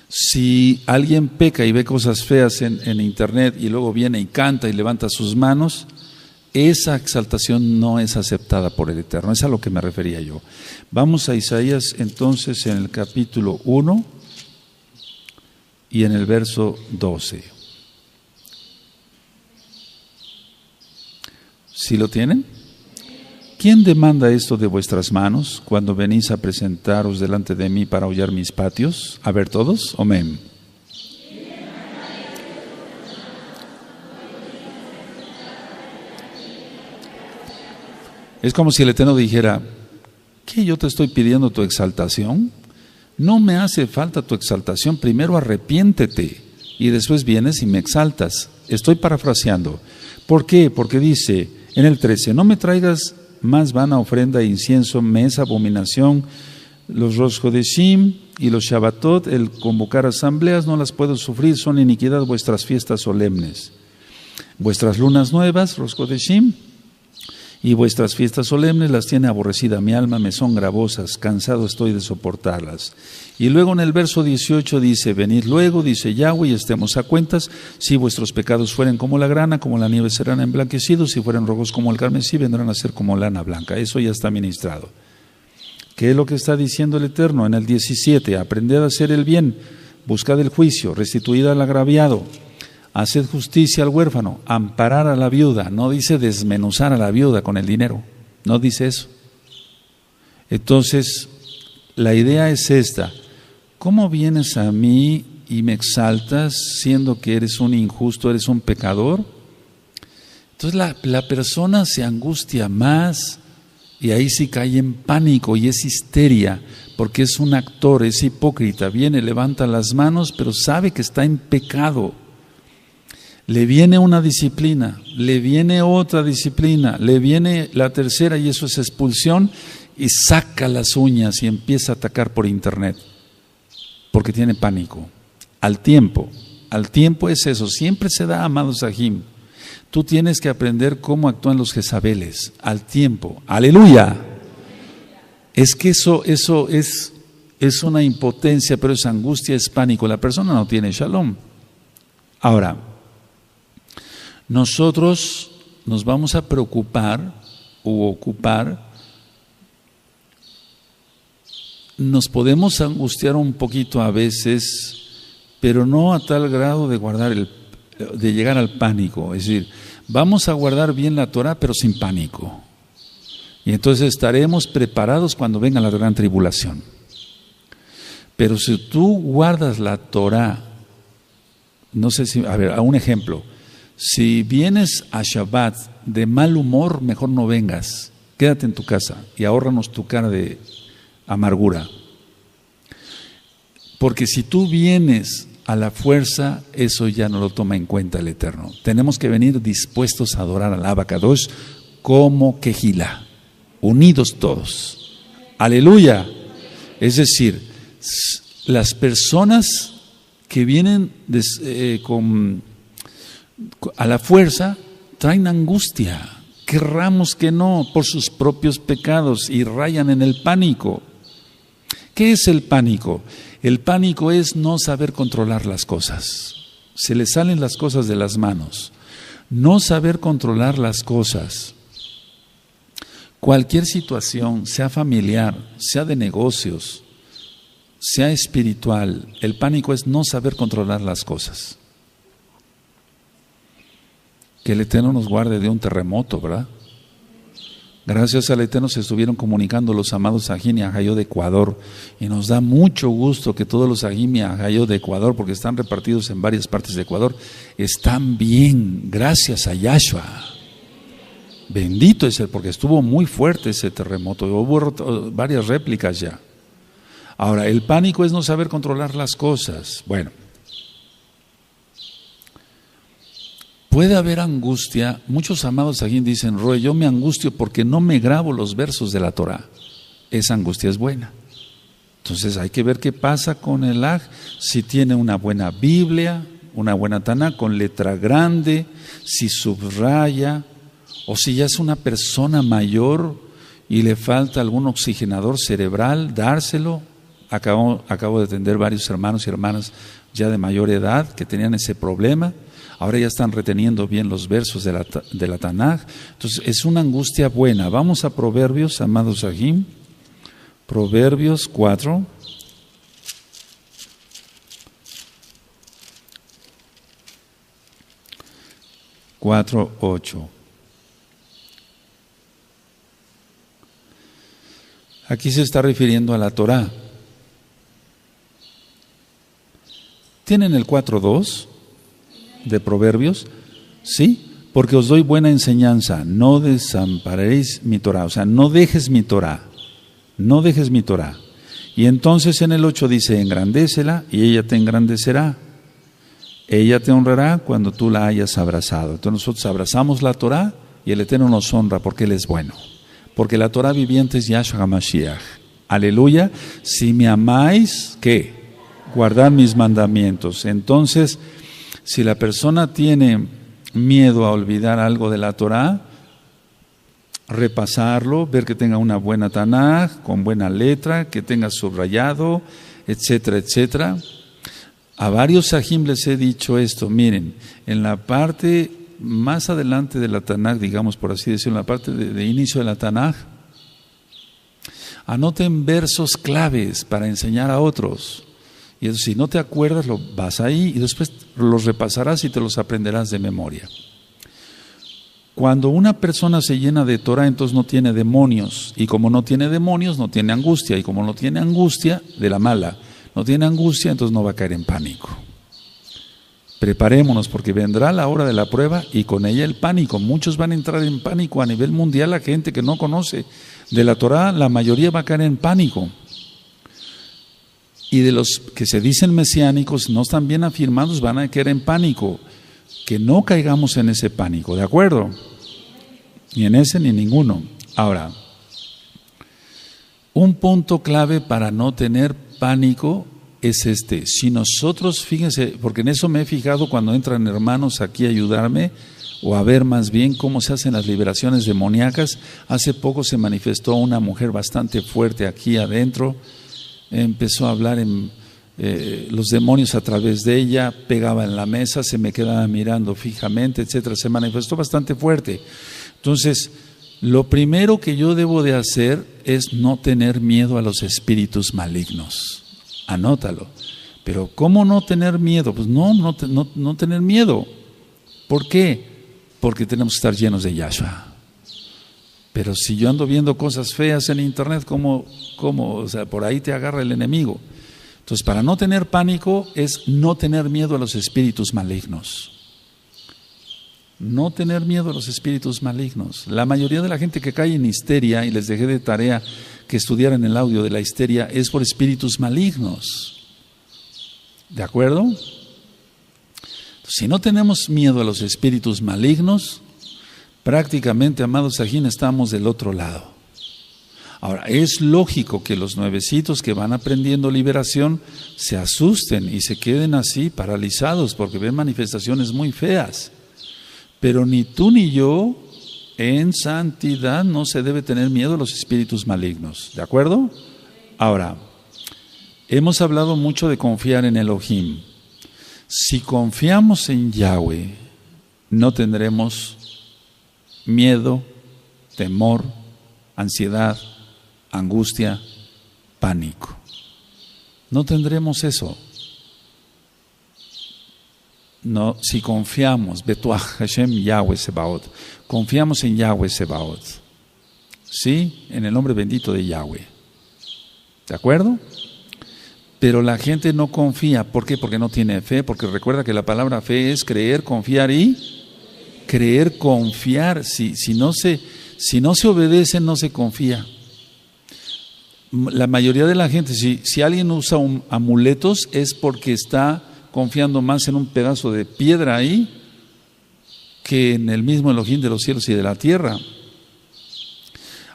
Si alguien peca y ve cosas feas en internet y luego viene y canta y levanta sus manos, esa exaltación no es aceptada por el Eterno. Es a lo que me refería yo. Vamos a Isaías entonces en el capítulo 1 y en el verso 12. ¿Sí lo tienen? ¿Quién demanda esto de vuestras manos cuando venís a presentaros delante de mí para hollar mis patios? A ver todos, amén. Es como si el Eterno dijera, ¿qué yo te estoy pidiendo tu exaltación? No me hace falta tu exaltación, primero arrepiéntete y después vienes y me exaltas. Estoy parafraseando. ¿Por qué? Porque dice en el 13, no me traigas más vana ofrenda e incienso, me es abominación los Rosh Hodeshim y los Shabbatot, el convocar asambleas, no las puedo sufrir, son iniquidad vuestras fiestas solemnes. Vuestras lunas nuevas, Rosh Hodeshim, y vuestras fiestas solemnes las tiene aborrecida mi alma, me son gravosas, cansado estoy de soportarlas. Y luego en el verso 18 dice, venid luego, dice Yahweh, y estemos a cuentas, si vuestros pecados fueren como la grana, como la nieve serán emblanquecidos, si fueren rojos como el carmesí, vendrán a ser como lana blanca. Eso ya está ministrado. ¿Qué es lo que está diciendo el Eterno? En el 17, aprended a hacer el bien, buscad el juicio, restituid al agraviado, haced justicia al huérfano, amparar a la viuda. No dice desmenuzar a la viuda con el dinero, no dice eso. Entonces, la idea es esta: ¿cómo vienes a mí y me exaltas siendo que eres un injusto, eres un pecador? Entonces la persona se angustia más y ahí sí cae en pánico y es histeria, porque es un actor, es hipócrita, viene, levanta las manos, pero sabe que está en pecado. Le viene una disciplina, le viene otra disciplina, le viene la tercera y eso es expulsión, y saca las uñas y empieza a atacar por internet, porque tiene pánico. Al tiempo es eso, siempre se da, amados Sahim. Tú tienes que aprender cómo actúan los Jezabeles, al tiempo. ¡Aleluya! Es que eso es una impotencia, pero es angustia, es pánico. La persona no tiene shalom. Ahora, nosotros nos vamos a preocupar u ocupar, nos podemos angustiar un poquito a veces, pero no a tal grado de llegar al pánico. Es decir, vamos a guardar bien la Torah, pero sin pánico. Y entonces estaremos preparados cuando venga la gran tribulación. Pero si tú guardas la Torah, no sé si, a ver, a un ejemplo. Si vienes a Shabbat de mal humor, mejor no vengas. Quédate en tu casa y ahórranos tu cara de amargura. Porque si tú vienes a la fuerza, eso ya no lo toma en cuenta el Eterno. Tenemos que venir dispuestos a adorar al Abacadosh como Kehilá, unidos todos. ¡Aleluya! Es decir, las personas que vienen a la fuerza traen angustia, querramos que no, por sus propios pecados, y rayan en el pánico. ¿Qué es el pánico? El pánico es no saber controlar las cosas. Se le salen las cosas de las manos. No saber controlar las cosas. Cualquier situación, sea familiar, sea de negocios, sea espiritual, el pánico es no saber controlar las cosas. Que el Eterno nos guarde de un terremoto, ¿verdad? Gracias al Eterno se estuvieron comunicando los amados Sahim y Ajayó de Ecuador, y nos da mucho gusto que todos los Sahim y Ajayó de Ecuador, porque están repartidos en varias partes de Ecuador, están bien, gracias a Yahshua. Bendito es Él, porque estuvo muy fuerte ese terremoto, hubo varias réplicas ya. Ahora, el pánico es no saber controlar las cosas. Bueno, puede haber angustia. Muchos amados aquí dicen, Roy, yo me angustio porque no me grabo los versos de la Torah. esa angustia es buena. Entonces hay que ver qué pasa con el Aj, si tiene una buena Biblia, una buena Taná con letra grande, si subraya, o si ya es una persona mayor y le falta algún oxigenador cerebral, dárselo. Acabo de atender varios hermanos y hermanas ya de mayor edad que tenían ese problema. Ahora ya están reteniendo bien los versos de la Tanaj. Entonces es una angustia buena. Vamos a Proverbios, amados Sahim. Proverbios 4. Cuatro, 8. Aquí se está refiriendo a la Torá. ¿Tienen el 4.2 de Proverbios? Sí, porque os doy buena enseñanza, no desamparéis mi Torá, o sea, no dejes mi Torá, no dejes mi Torá. Y entonces en el 8 dice, engrandécela y ella te engrandecerá. Ella te honrará cuando tú la hayas abrazado. Entonces nosotros abrazamos la Torá y el Eterno nos honra porque Él es bueno. Porque la Torá viviente es Yahshua HaMashiach. Aleluya. Si me amáis, ¿qué? Guardad mis mandamientos. Entonces, si la persona tiene miedo a olvidar algo de la Torá, repasarlo, ver que tenga una buena Tanaj, con buena letra, que tenga subrayado, etcétera, etcétera. A varios Sahim les he dicho esto, miren, en la parte más adelante de la Tanaj, digamos por así decirlo, en la parte de inicio de la Tanaj, anoten versos claves para enseñar a otros. Y eso, si no te acuerdas, lo vas ahí y después los repasarás y te los aprenderás de memoria. Cuando una persona se llena de Torah, entonces no tiene demonios. Y como no tiene demonios, no tiene angustia. Y como no tiene angustia, de la mala, no tiene angustia, entonces no va a caer en pánico. Preparémonos porque vendrá la hora de la prueba y con ella el pánico. Muchos van a entrar en pánico a nivel mundial, la gente que no conoce de la Torah, la mayoría va a caer en pánico. Y de los que se dicen mesiánicos, no están bien afirmados, van a caer en pánico. Que no caigamos en ese pánico, ¿de acuerdo? Ni en ese ni en ninguno. Ahora, un punto clave para no tener pánico es este. Si nosotros, fíjense, porque en eso me he fijado cuando entran hermanos aquí a ayudarme, o a ver más bien cómo se hacen las liberaciones demoníacas. Hace poco se manifestó una mujer bastante fuerte aquí adentro, empezó a hablar en los demonios a través de ella, pegaba en la mesa, se me quedaba mirando fijamente, etcétera. Se manifestó bastante fuerte. Entonces, lo primero que yo debo de hacer es no tener miedo a los espíritus malignos. Anótalo. Pero ¿cómo no tener miedo? Pues no tener miedo. ¿Por qué? Porque tenemos que estar llenos de Yahshua. Pero si yo ando viendo cosas feas en internet, ¿cómo? O sea, por ahí te agarra el enemigo. Entonces, para no tener pánico es no tener miedo a los espíritus malignos. No tener miedo a los espíritus malignos. La mayoría de la gente que cae en histeria, y les dejé de tarea que estudiaran el audio de la histeria, es por espíritus malignos. ¿De acuerdo? Si no tenemos miedo a los espíritus malignos, prácticamente, amados Sajín, estamos del otro lado. Ahora, es lógico que los nuevecitos que van aprendiendo liberación se asusten y se queden así paralizados porque ven manifestaciones muy feas. Pero ni tú ni yo, en santidad, no se debe tener miedo a los espíritus malignos. ¿De acuerdo? Ahora, hemos hablado mucho de confiar en Elohim. Si confiamos en Yahweh, no tendremos miedo, temor, ansiedad, angustia, pánico. No tendremos eso. No, si confiamos, Betuach Hashem Yahweh Sebaot, confiamos en Yahweh Sebaot, ¿sí? En el nombre bendito de Yahweh. ¿De acuerdo? Pero la gente no confía. ¿Por qué? Porque no tiene fe. Porque recuerda que la palabra fe es creer, confiar y creer, confiar. Si no se obedece, no se confía. La mayoría de la gente, si alguien usa amuletos, es porque está confiando más en un pedazo de piedra ahí que en el mismo Elohim de los cielos y de la tierra.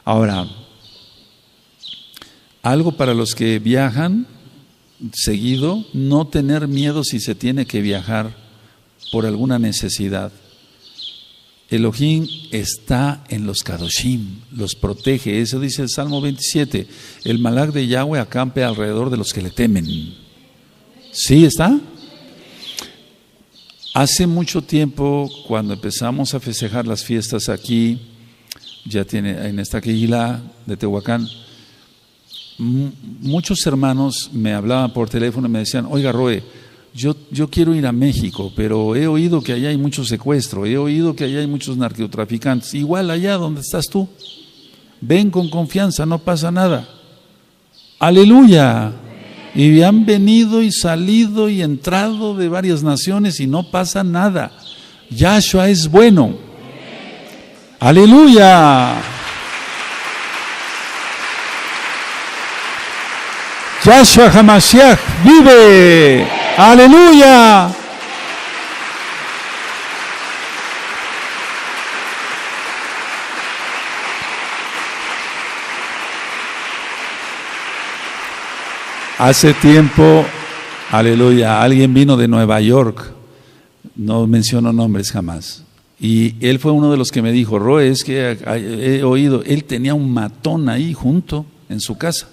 Ahora, Algo para los que viajan seguido, no tener miedo si se tiene que viajar por alguna necesidad. Elohim está en los Kadoshim, los protege. Eso dice el Salmo 27. El Malach de Yahweh acampe alrededor de los que le temen. ¿Sí está? Hace mucho tiempo, cuando empezamos a festejar las fiestas aquí, ya tiene en esta Kehilá de Tehuacán, muchos hermanos me hablaban por teléfono y me decían: oiga, Roe, yo quiero ir a México, pero he oído que allá hay mucho secuestro, he oído que allá hay muchos narcotraficantes. Igual allá donde estás tú, ven con confianza, no pasa nada. ¡Aleluya! Y han venido y salido y entrado de varias naciones y no pasa nada. Yahshua es bueno. ¡Aleluya! Yahshua HaMashiach vive. ¡Aleluya! Hace tiempo, aleluya, alguien vino de Nueva York, no menciono nombres jamás, y él fue uno de los que me dijo: Roe, es que he oído, él tenía un matón ahí junto en su casa,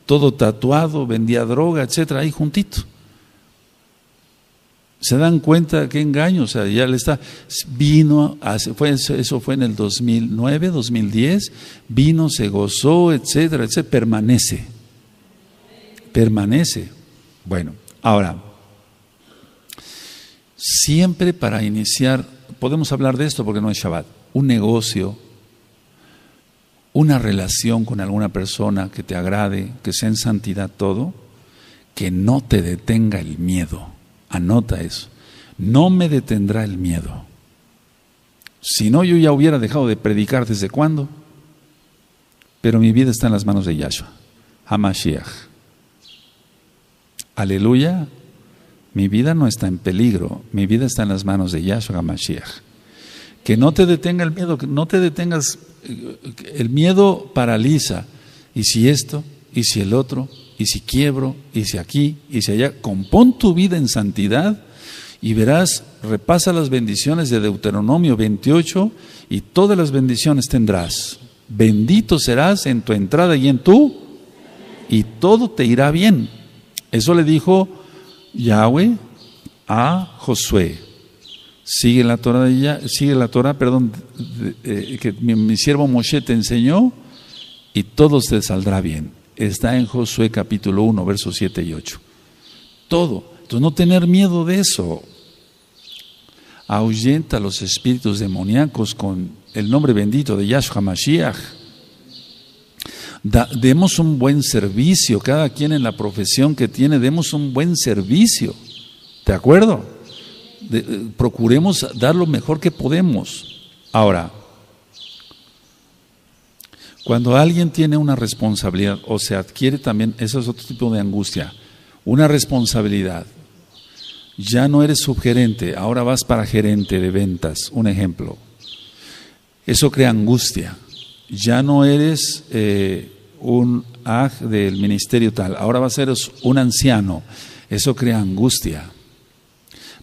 todo tatuado, vendía droga, etcétera, ahí juntito. ¿Se dan cuenta qué engaño? O sea, ya le está, vino, eso fue en el 2009, 2010, vino, se gozó, etcétera, etcétera, permanece. Bueno, ahora, siempre para iniciar, podemos hablar de esto porque no es Shabbat, un negocio, una relación con alguna persona que te agrade, que sea en santidad todo, que no te detenga el miedo. Anota eso. No me detendrá el miedo. Si no, yo ya hubiera dejado de predicar desde cuándo. Pero mi vida está en las manos de Yahshua HaMashiach. Aleluya. Mi vida no está en peligro. Mi vida está en las manos de Yahshua HaMashiach. Que no te detenga el miedo, que no te detengas. El miedo paraliza. ¿Y si esto? ¿Y si el otro? ¿Y si quiebro? ¿Y si aquí? ¿Y si allá? Compón tu vida en santidad y verás, repasa las bendiciones de Deuteronomio 28 y todas las bendiciones tendrás. Bendito serás en tu entrada y en tu, y todo te irá bien. Eso le dijo Yahweh a Josué. Sigue la Torah, que mi siervo Moshe te enseñó y todo te saldrá bien. Está en Josué capítulo 1, versos 7 y 8. Todo. Entonces no tener miedo de eso. Ahuyenta a los espíritus demoníacos con el nombre bendito de Yahshua HaMashiach. Demos un buen servicio, cada quien en la profesión que tiene, demos un buen servicio. ¿De acuerdo? Procuremos dar lo mejor que podemos. Ahora, cuando alguien tiene una responsabilidad o se adquiere también, eso es otro tipo de angustia, una responsabilidad. Ya no eres subgerente, ahora vas para gerente de ventas, un ejemplo. Eso crea angustia. Ya no eres un aj del ministerio tal, ahora vas a ser un anciano. Eso crea angustia.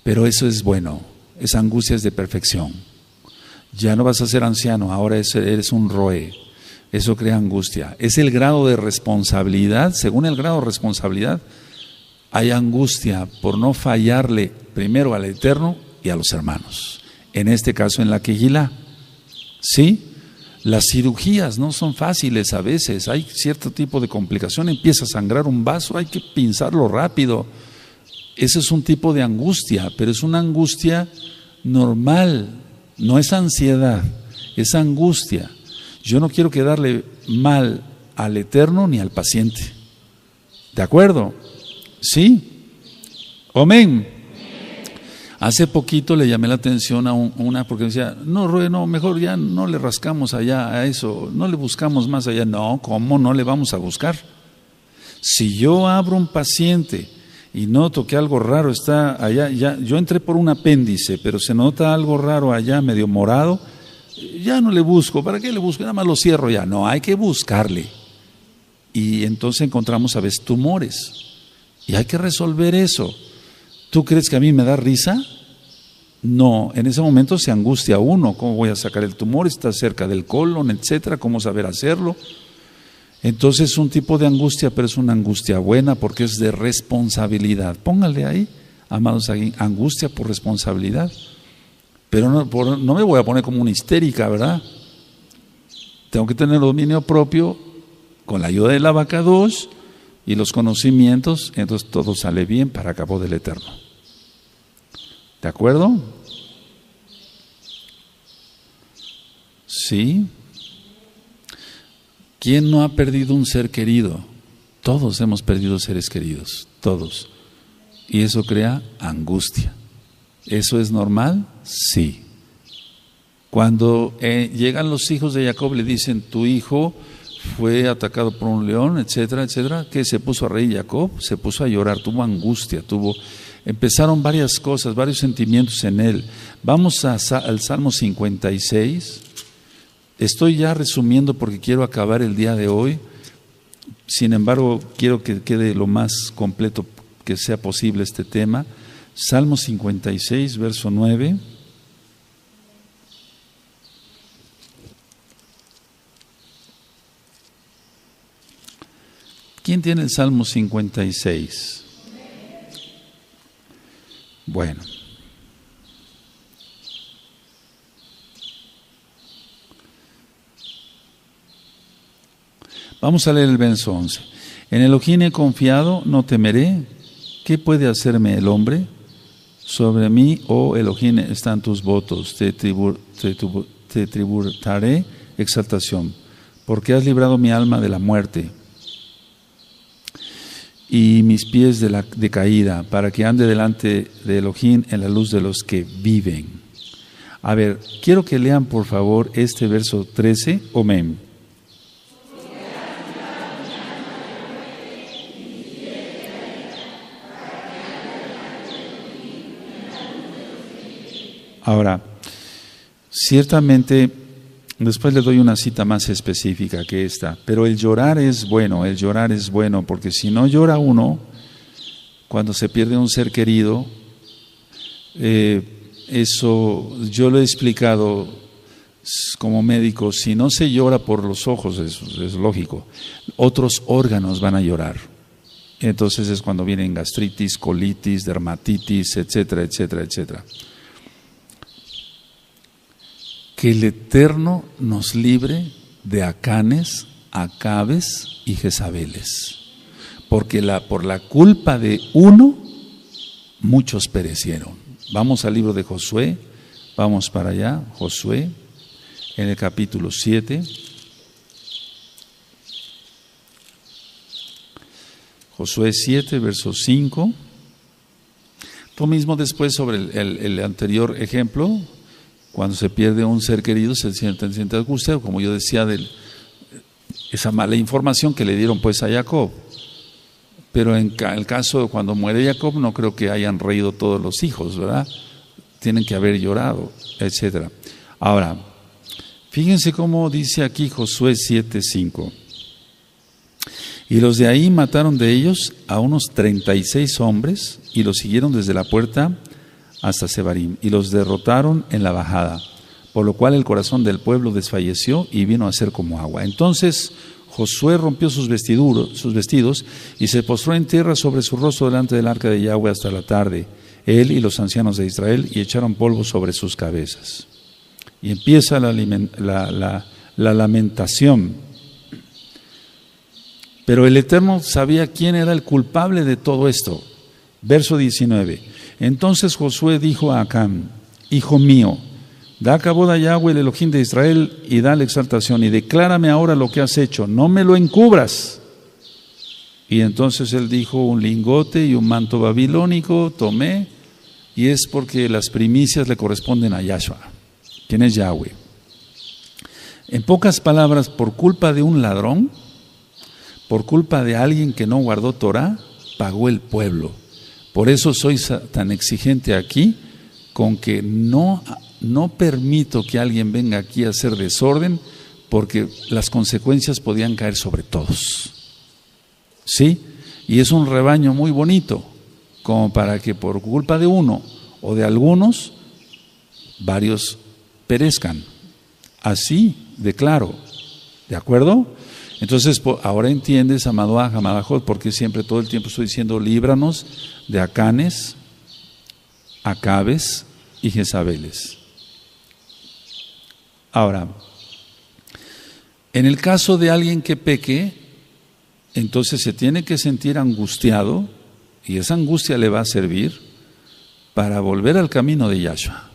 Pero eso es bueno, esa angustia es de perfección. Ya no vas a ser anciano, ahora eres un roe. Eso crea angustia. Es el grado de responsabilidad. Según el grado de responsabilidad, hay angustia por no fallarle primero al Eterno y a los hermanos. En este caso, en la Kehilá. ¿Sí? Las cirugías no son fáciles a veces. Hay cierto tipo de complicación. Empieza a sangrar un vaso, hay que pinzarlo rápido. Ese es un tipo de angustia, pero es una angustia normal. No es ansiedad, es angustia. Yo no quiero quedarle mal al Eterno ni al paciente. ¿De acuerdo? ¿Sí? Amén. Hace poquito le llamé la atención a una porque decía, no, Roe, no, mejor ya no le rascamos allá a eso, no le buscamos más allá. No, ¿cómo no le vamos a buscar? Si yo abro un paciente y noto que algo raro está allá, ya, yo entré por un apéndice, pero se nota algo raro allá, medio morado, ya no le busco. ¿Para qué le busco? Nada más lo cierro ya. No, hay que buscarle. y entonces encontramos a veces tumores. Y hay que resolver eso. ¿Tú crees que a mí me da risa? No, en ese momento se angustia uno. ¿Cómo voy a sacar el tumor? Está cerca del colon, etcétera. ¿Cómo saber hacerlo? Entonces es un tipo de angustia, pero es una angustia buena porque es de responsabilidad. Póngale ahí, amados, angustia por responsabilidad. Pero no me voy a poner como una histérica, ¿verdad? Tengo que tener dominio propio con la ayuda del abacados y los conocimientos, entonces todo sale bien para cabo del Eterno. ¿De acuerdo? ¿Sí? ¿Quién no ha perdido un ser querido? Todos hemos perdido seres queridos, todos. Y eso crea angustia. ¿Eso es normal? Sí. Cuando llegan los hijos de Jacob, le dicen, tu hijo fue atacado por un león, etcétera, etcétera. ¿Qué se puso a reír Jacob? Se puso a llorar, tuvo angustia, empezaron varias cosas, varios sentimientos en él. Vamos al Salmo 56. Estoy ya resumiendo porque quiero acabar el día de hoy. Sin embargo, quiero que quede lo más completo que sea posible este tema. Salmo 56, verso 9. ¿Quién tiene el Salmo 56? Bueno. Vamos a leer el verso 11. En Elohim he confiado, no temeré. ¿Qué puede hacerme el hombre? Sobre mí, oh Elohim, están tus votos. Te tributaré exaltación, porque has librado mi alma de la muerte y mis pies de caída, para que ande delante de Elohim en la luz de los que viven. A ver, quiero que lean por favor este verso 13, amén. Ahora, ciertamente, después le doy una cita más específica que esta, pero el llorar es bueno, porque si no llora uno, cuando se pierde un ser querido, eso yo lo he explicado como médico, si no se llora por los ojos, es lógico, otros órganos van a llorar. Entonces es cuando vienen gastritis, colitis, dermatitis, etcétera, etcétera, etcétera. Que el Eterno nos libre de Acanes, Acabes y Jezabeles, porque por la culpa de uno, muchos perecieron. Vamos al libro de Josué, vamos para allá, Josué, en el capítulo 7. Josué 7, verso 5. Lo mismo después sobre el anterior ejemplo. Cuando se pierde un ser querido se siente angustia, como yo decía, de esa mala información que le dieron pues a Jacob. Pero en el caso de cuando muere Jacob, no creo que hayan reído todos los hijos, ¿verdad? Tienen que haber llorado, etcétera. Ahora, fíjense cómo dice aquí Josué 7:5. Y los de ahí mataron de ellos a unos 36 hombres y los siguieron desde la puerta hasta Sebarim, y los derrotaron en la bajada, por lo cual el corazón del pueblo desfalleció y vino a ser como agua. Entonces Josué rompió sus vestidos y se postró en tierra sobre su rostro delante del arca de Yahweh hasta la tarde, él y los ancianos de Israel, y echaron polvo sobre sus cabezas. Y empieza la lamentación. Pero el Eterno sabía quién era el culpable de todo esto. Verso 19. Entonces Josué dijo a Acán, hijo mío, da cabo a Yahweh el Elohim de Israel y dale exaltación y declárame ahora lo que has hecho, no me lo encubras. Y entonces él dijo, un lingote y un manto babilónico tomé, y es porque las primicias le corresponden a Yahshua, quien es Yahweh. En pocas palabras, por culpa de un ladrón, por culpa de alguien que no guardó Torah, pagó el pueblo. Por eso soy tan exigente aquí, con que no permito que alguien venga aquí a hacer desorden, porque las consecuencias podían caer sobre todos. ¿sí? Y es un rebaño muy bonito, como para que por culpa de uno o de algunos, varios perezcan. Así de claro, ¿de acuerdo? Entonces, ahora entiendes, amado Aj, amada Jod, porque siempre todo el tiempo estoy diciendo, líbranos de Acanes, Acabes y Jezabeles. Ahora, en el caso de alguien que peque, entonces se tiene que sentir angustiado, y esa angustia le va a servir para volver al camino de Yahshua.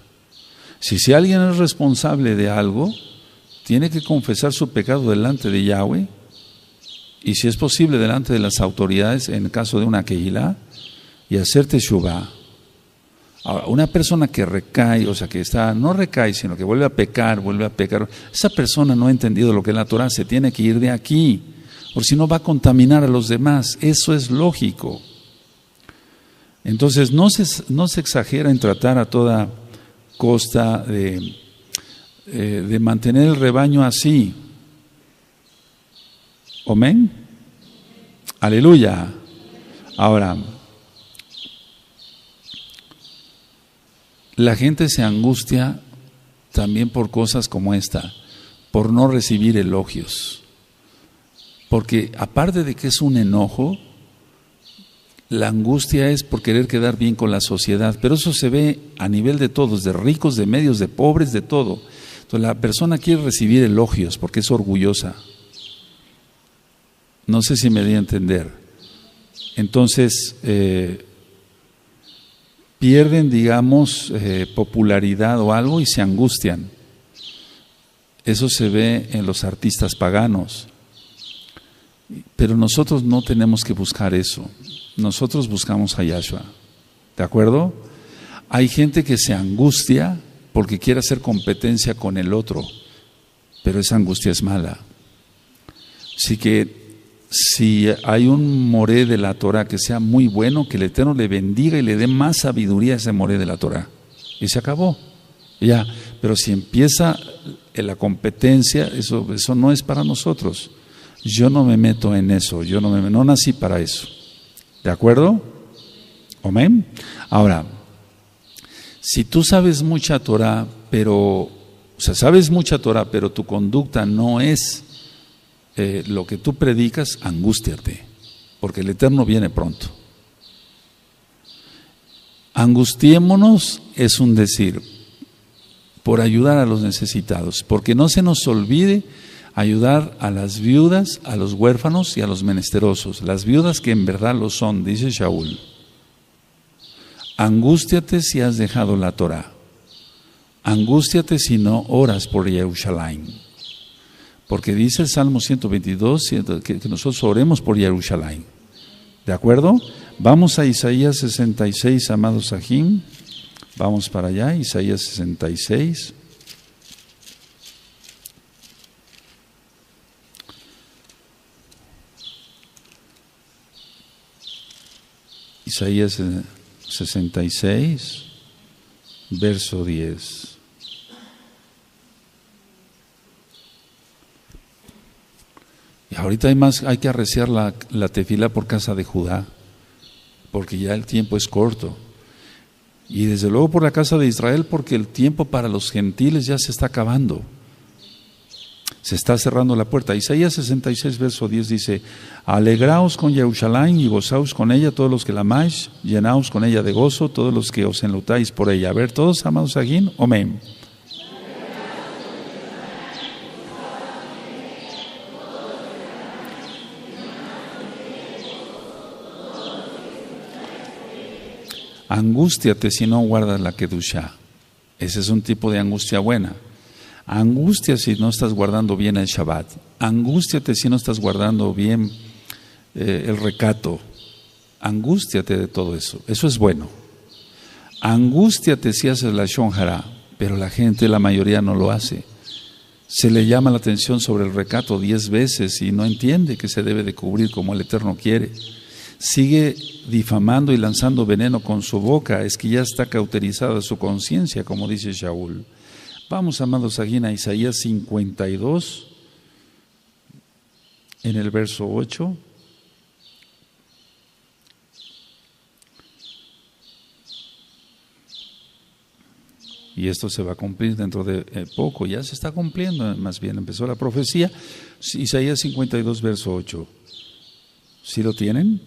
Si alguien es responsable de algo, tiene que confesar su pecado delante de Yahweh, y si es posible delante de las autoridades, en el caso de una Kehilá, y hacer teshuvá. Ahora, una persona que recae, o sea que no recae, sino que vuelve a pecar, esa persona no ha entendido lo que es la Torah, se tiene que ir de aquí, porque si no va a contaminar a los demás. Eso es lógico. Entonces no se exagera en tratar a toda costa de mantener el rebaño así. Amén. Aleluya. Ahora, la gente se angustia también por cosas como esta, por no recibir elogios. Porque aparte de que es un enojo, la angustia es por querer quedar bien con la sociedad, pero eso se ve a nivel de todos, de ricos, de medios, de pobres, de todo. Entonces la persona quiere recibir elogios porque es orgullosa. No sé si me di a entender. Entonces, pierden, digamos, popularidad o algo y se angustian. Eso se ve en los artistas paganos. Pero nosotros no tenemos que buscar eso. Nosotros buscamos a Yahshua. ¿De acuerdo? Hay gente que se angustia porque quiere hacer competencia con el otro, pero esa angustia es mala. Así que si hay un moré de la Torah que sea muy bueno, que el Eterno le bendiga y le dé más sabiduría a ese moré de la Torah. Y se acabó. Ya. Pero si empieza la competencia, eso no es para nosotros. Yo no me meto en eso, no nací para eso. ¿De acuerdo? Amén. Ahora, si tú sabes mucha Torah, pero tu conducta no es lo que tú predicas, angústiate, porque el Eterno viene pronto. Angustiémonos es un decir, por ayudar a los necesitados, porque no se nos olvide ayudar a las viudas, a los huérfanos y a los menesterosos, las viudas que en verdad lo son, dice Shaul. Angústiate si has dejado la Torah, angústiate si no oras por Yerushalayim. Porque dice el Salmo 122 que nosotros oremos por Yerushalayim. ¿De acuerdo? Vamos a Isaías 66, amados Sahim. Vamos para allá, Isaías 66. Isaías 66, verso 10. Y ahorita hay que arreciar la tefila por casa de Judá, porque ya el tiempo es corto. Y desde luego por la casa de Israel, porque el tiempo para los gentiles ya se está acabando. Se está cerrando la puerta. Isaías 66, verso 10 dice: Alegraos con Yerushalayim y gozaos con ella todos los que la amáis, llenaos con ella de gozo todos los que os enlutáis por ella. A ver, todos, amados aquí, amén. Angústiate si no guardas la Kedushá. Ese es un tipo de angustia buena. Angustia si no estás guardando bien el Shabbat. Angústiate si no estás guardando bien el recato. Angústiate de todo eso. Eso es bueno. Angústiate si haces la Shon Hara, pero la gente, la mayoría no lo hace. Se le llama la atención sobre el recato 10 veces y no entiende que se debe de cubrir como el Eterno quiere. Sigue difamando y lanzando veneno con su boca, es que ya está cauterizada su conciencia, como dice Shaul. Vamos, amados, aquí a Isaías 52, en el verso 8. y esto se va a cumplir dentro de poco, ya se está cumpliendo, más bien empezó la profecía. Isaías 52, verso 8. ¿Sí lo tienen?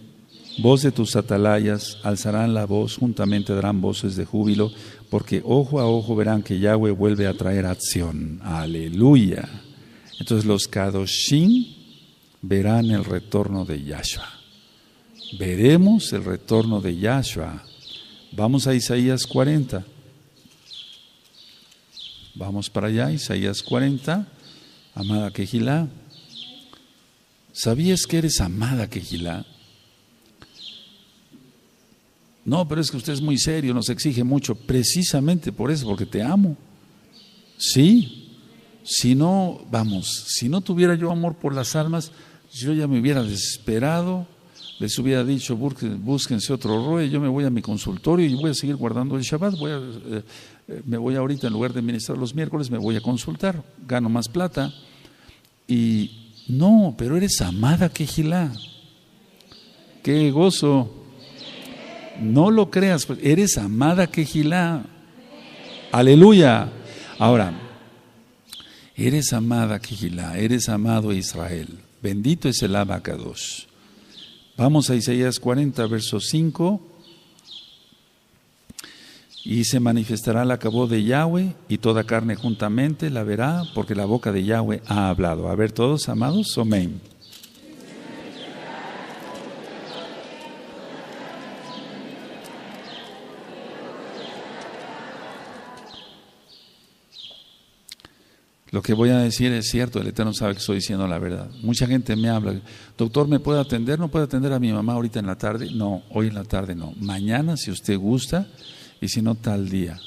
Voz de tus atalayas alzarán la voz, juntamente darán voces de júbilo, porque ojo a ojo verán que Yahweh vuelve a traer acción. Aleluya. Entonces los Kadoshim verán el retorno de Yahshua. Veremos el retorno de Yahshua. Vamos a Isaías 40. Vamos para allá, Isaías 40. Amada Kehilá. ¿Sabías que eres amada Kehilá? No, pero es que usted es muy serio, nos exige mucho. Precisamente por eso, porque te amo. Sí. Si no, si no tuviera yo amor por las almas, yo ya me hubiera desesperado, les hubiera dicho, búsquense otro roe, yo me voy a mi consultorio y voy a seguir guardando el Shabbat, me voy ahorita, en lugar de ministrar los miércoles, me voy a consultar, gano más plata. Y no, pero eres amada Kehilá. ¡Qué gozo! No lo creas, eres amada Kehilá. Aleluya. Ahora, eres amada Kehilá, eres amado Israel. Bendito es el Abacados. Vamos a Isaías 40, verso 5. Y se manifestará la cabot de Yahweh, y toda carne juntamente la verá, porque la boca de Yahweh ha hablado. A ver todos, amados, amén. Lo que voy a decir es cierto, el Eterno sabe que estoy diciendo la verdad. Mucha gente me habla, doctor, ¿me puede atender? ¿No puede atender a mi mamá ahorita en la tarde? No, hoy en la tarde no. Mañana, si usted gusta, y si no, tal día.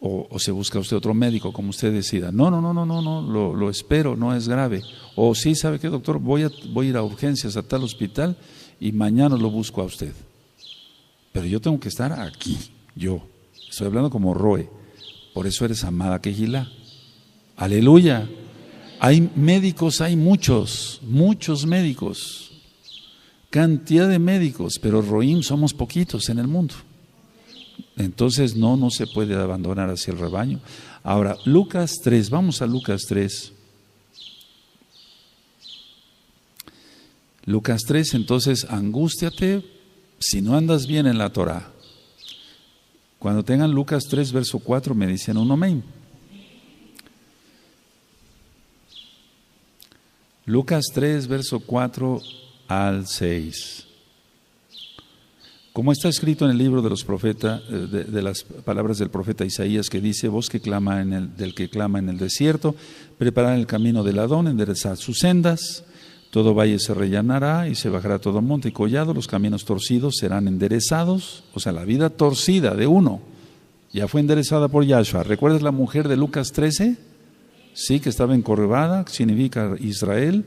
O se busca usted otro médico, como usted decida. No, lo espero, no es grave. O sí, ¿sabe qué, doctor? Voy a ir a urgencias a tal hospital y mañana lo busco a usted. Pero yo tengo que estar aquí, yo. Estoy hablando como Roe. Por eso eres amada Kehilá. Aleluya. Hay médicos, hay muchos médicos. Cantidad de médicos, pero Roim somos poquitos en el mundo. Entonces no se puede abandonar hacia el rebaño. Ahora, Lucas 3, vamos a Lucas 3. Lucas 3, entonces, angústiate si no andas bien en la Torah. Cuando tengan Lucas 3, verso 4, me dicen un amén. Lucas 3, verso 4 al 6. Como está escrito en el libro de los profetas, de las palabras del profeta Isaías, que dice: voz que clama del que clama en el desierto, preparad el camino del Adón, enderezad sus sendas, todo valle se rellenará y se bajará todo monte y collado, los caminos torcidos serán enderezados. O sea, la vida torcida de uno ya fue enderezada por Yahshua. ¿Recuerdas la mujer de Lucas 13? Sí, que estaba encorvada, significa Israel,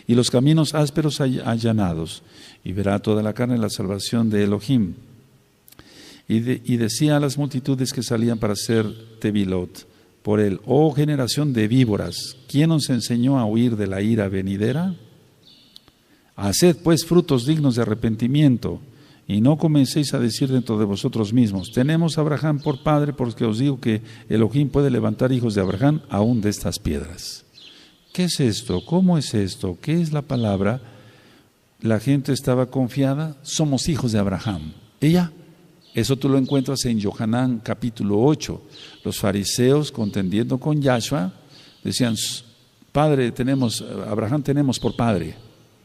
y los caminos ásperos allanados, y verá toda la carne la salvación de Elohim. Y decía a las multitudes que salían para hacer tevilot por él: oh generación de víboras, ¿quién os enseñó a huir de la ira venidera? Haced pues frutos dignos de arrepentimiento, y no comencéis a decir dentro de vosotros mismos: tenemos a Abraham por padre, porque os digo que Elohim puede levantar hijos de Abraham aún de estas piedras. ¿Qué es esto? ¿Cómo es esto? ¿Qué es la palabra? La gente estaba confiada: somos hijos de Abraham. Ella, eso tú lo encuentras en Yohanan capítulo 8. Los fariseos, contendiendo con Yahshua, decían: padre tenemos, Abraham tenemos por padre.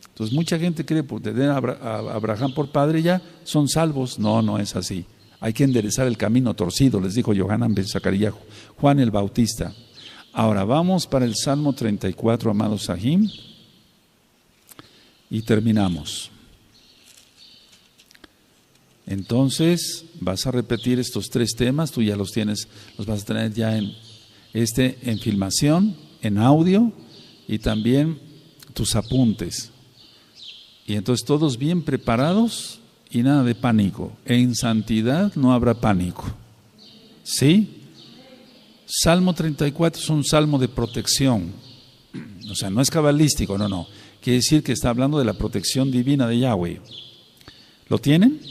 Entonces mucha gente cree por tener a Abraham por padre ya son salvos. No es así. Hay que enderezar el camino torcido, les dijo Yohanan ben Zacarías, Juan el Bautista. Ahora vamos para el Salmo 34, amados Sahim, y terminamos. Entonces vas a repetir estos tres temas, tú ya los tienes, los vas a tener ya en filmación, en audio, y también tus apuntes. Y entonces todos bien preparados y nada de pánico. En santidad no habrá pánico. ¿Sí? Salmo 34 es un salmo de protección. O sea, no es cabalístico, no. Quiere decir que está hablando de la protección divina de Yahweh. ¿Lo tienen?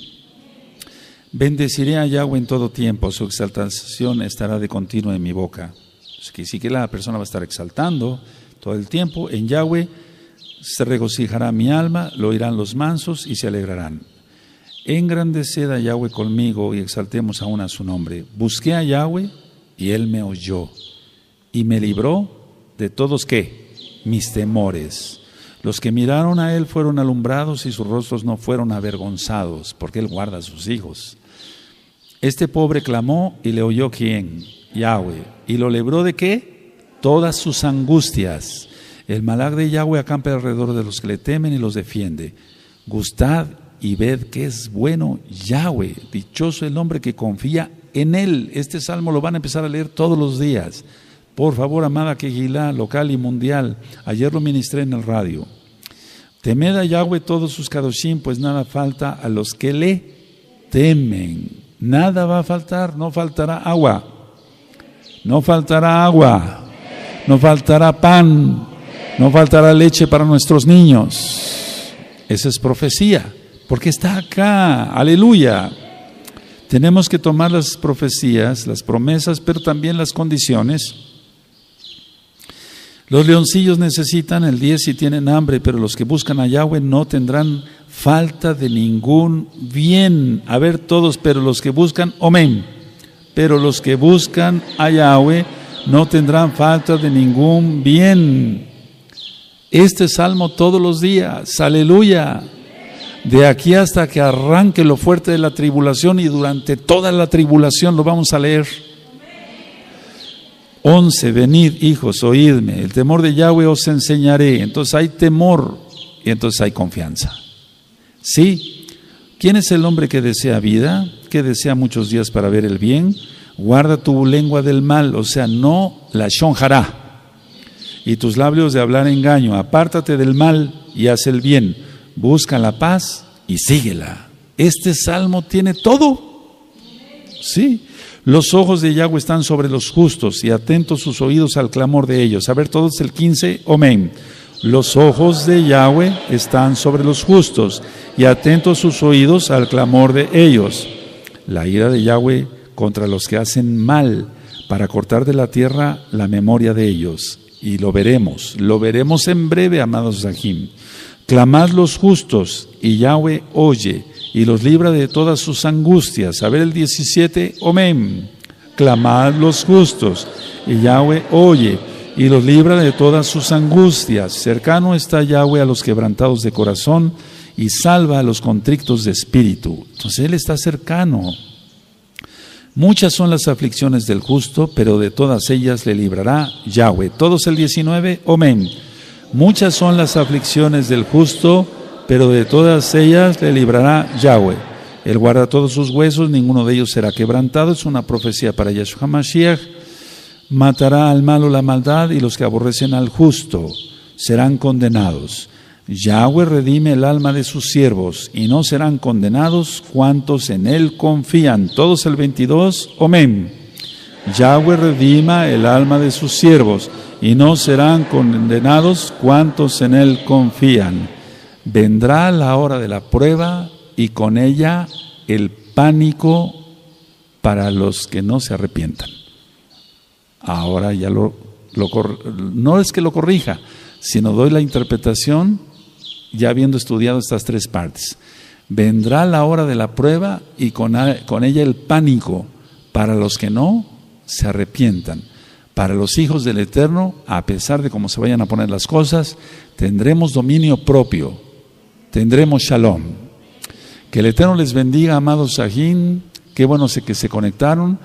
Bendeciré a Yahweh en todo tiempo, su exaltación estará de continuo en mi boca. Es que sí que la persona va a estar exaltando todo el tiempo. En Yahweh se regocijará mi alma, lo oirán los mansos y se alegrarán. Engrandeced a Yahweh conmigo y exaltemos aún a su nombre. Busqué a Yahweh y Él me oyó y me libró de todos, ¿qué? Mis temores. Los que miraron a Él fueron alumbrados y sus rostros no fueron avergonzados, porque Él guarda a sus hijos. Este pobre clamó y le oyó, ¿quién? Yahweh. ¿Y lo libró de qué? Todas sus angustias. El malaj de Yahweh acampa alrededor de los que le temen y los defiende. Gustad y ved que es bueno Yahweh. Dichoso el hombre que confía en Él. Este salmo lo van a empezar a leer todos los días. Por favor, amada Kehilá, local y mundial. Ayer lo ministré en el radio. Temed a Yahweh todos sus kadoshim, pues nada falta a los que le temen. Nada va a faltar, no faltará agua. No faltará agua. No faltará pan. No faltará leche para nuestros niños. Esa es profecía, porque está acá. Aleluya. Tenemos que tomar las profecías, las promesas, pero también las condiciones. Los leoncillos necesitan el 10 si tienen hambre, pero los que buscan a Yahweh no tendrán falta de ningún bien. A ver todos, pero los que buscan, amén. Pero los que buscan a Yahweh no tendrán falta de ningún bien. Este salmo todos los días, aleluya. De aquí hasta que arranque lo fuerte de la tribulación y durante toda la tribulación lo vamos a leer. 11. Venid, hijos, oídme. El temor de Yahweh os enseñaré. Entonces hay temor y entonces hay confianza. ¿Sí? ¿Quién es el hombre que desea vida? Que desea muchos días para ver el bien. Guarda tu lengua del mal, o sea, no la shonjará. Y tus labios de hablar engaño. Apártate del mal y haz el bien. Busca la paz y síguela. Este salmo tiene todo. Sí. Los ojos de Yahweh están sobre los justos y atentos sus oídos al clamor de ellos. A ver todos el 15, amén. Los ojos de Yahweh están sobre los justos y atentos sus oídos al clamor de ellos. La ira de Yahweh contra los que hacen mal, para cortar de la tierra la memoria de ellos. Y lo veremos en breve, amados Zahim. Clamad los justos y Yahweh oye y los libra de todas sus angustias. A ver el 17, amén. Clamad los justos y Yahweh oye y los libra de todas sus angustias. Cercano está Yahweh a los quebrantados de corazón y salva a los contritos de espíritu. Entonces Él está cercano. Muchas son las aflicciones del justo, pero de todas ellas le librará Yahweh. Todos el 19, amén. Muchas son las aflicciones del justo, pero de todas ellas le librará Yahweh. Él guarda todos sus huesos, ninguno de ellos será quebrantado. Es una profecía para Yeshua Mashiach. Matará al malo la maldad y los que aborrecen al justo serán condenados. Yahweh redime el alma de sus siervos y no serán condenados cuantos en Él confían. Todos el 22, amén. Yahweh redima el alma de sus siervos y no serán condenados cuantos en Él confían. Vendrá la hora de la prueba y con ella el pánico para los que no se arrepientan. Ahora ya no es que lo corrija, sino doy la interpretación ya habiendo estudiado estas tres partes. Vendrá la hora de la prueba y con ella el pánico para los que no se arrepientan. Para los hijos del Eterno, a pesar de cómo se vayan a poner las cosas, tendremos dominio propio, tendremos shalom. Que el Eterno les bendiga, amados Sahin. Qué bueno que se conectaron.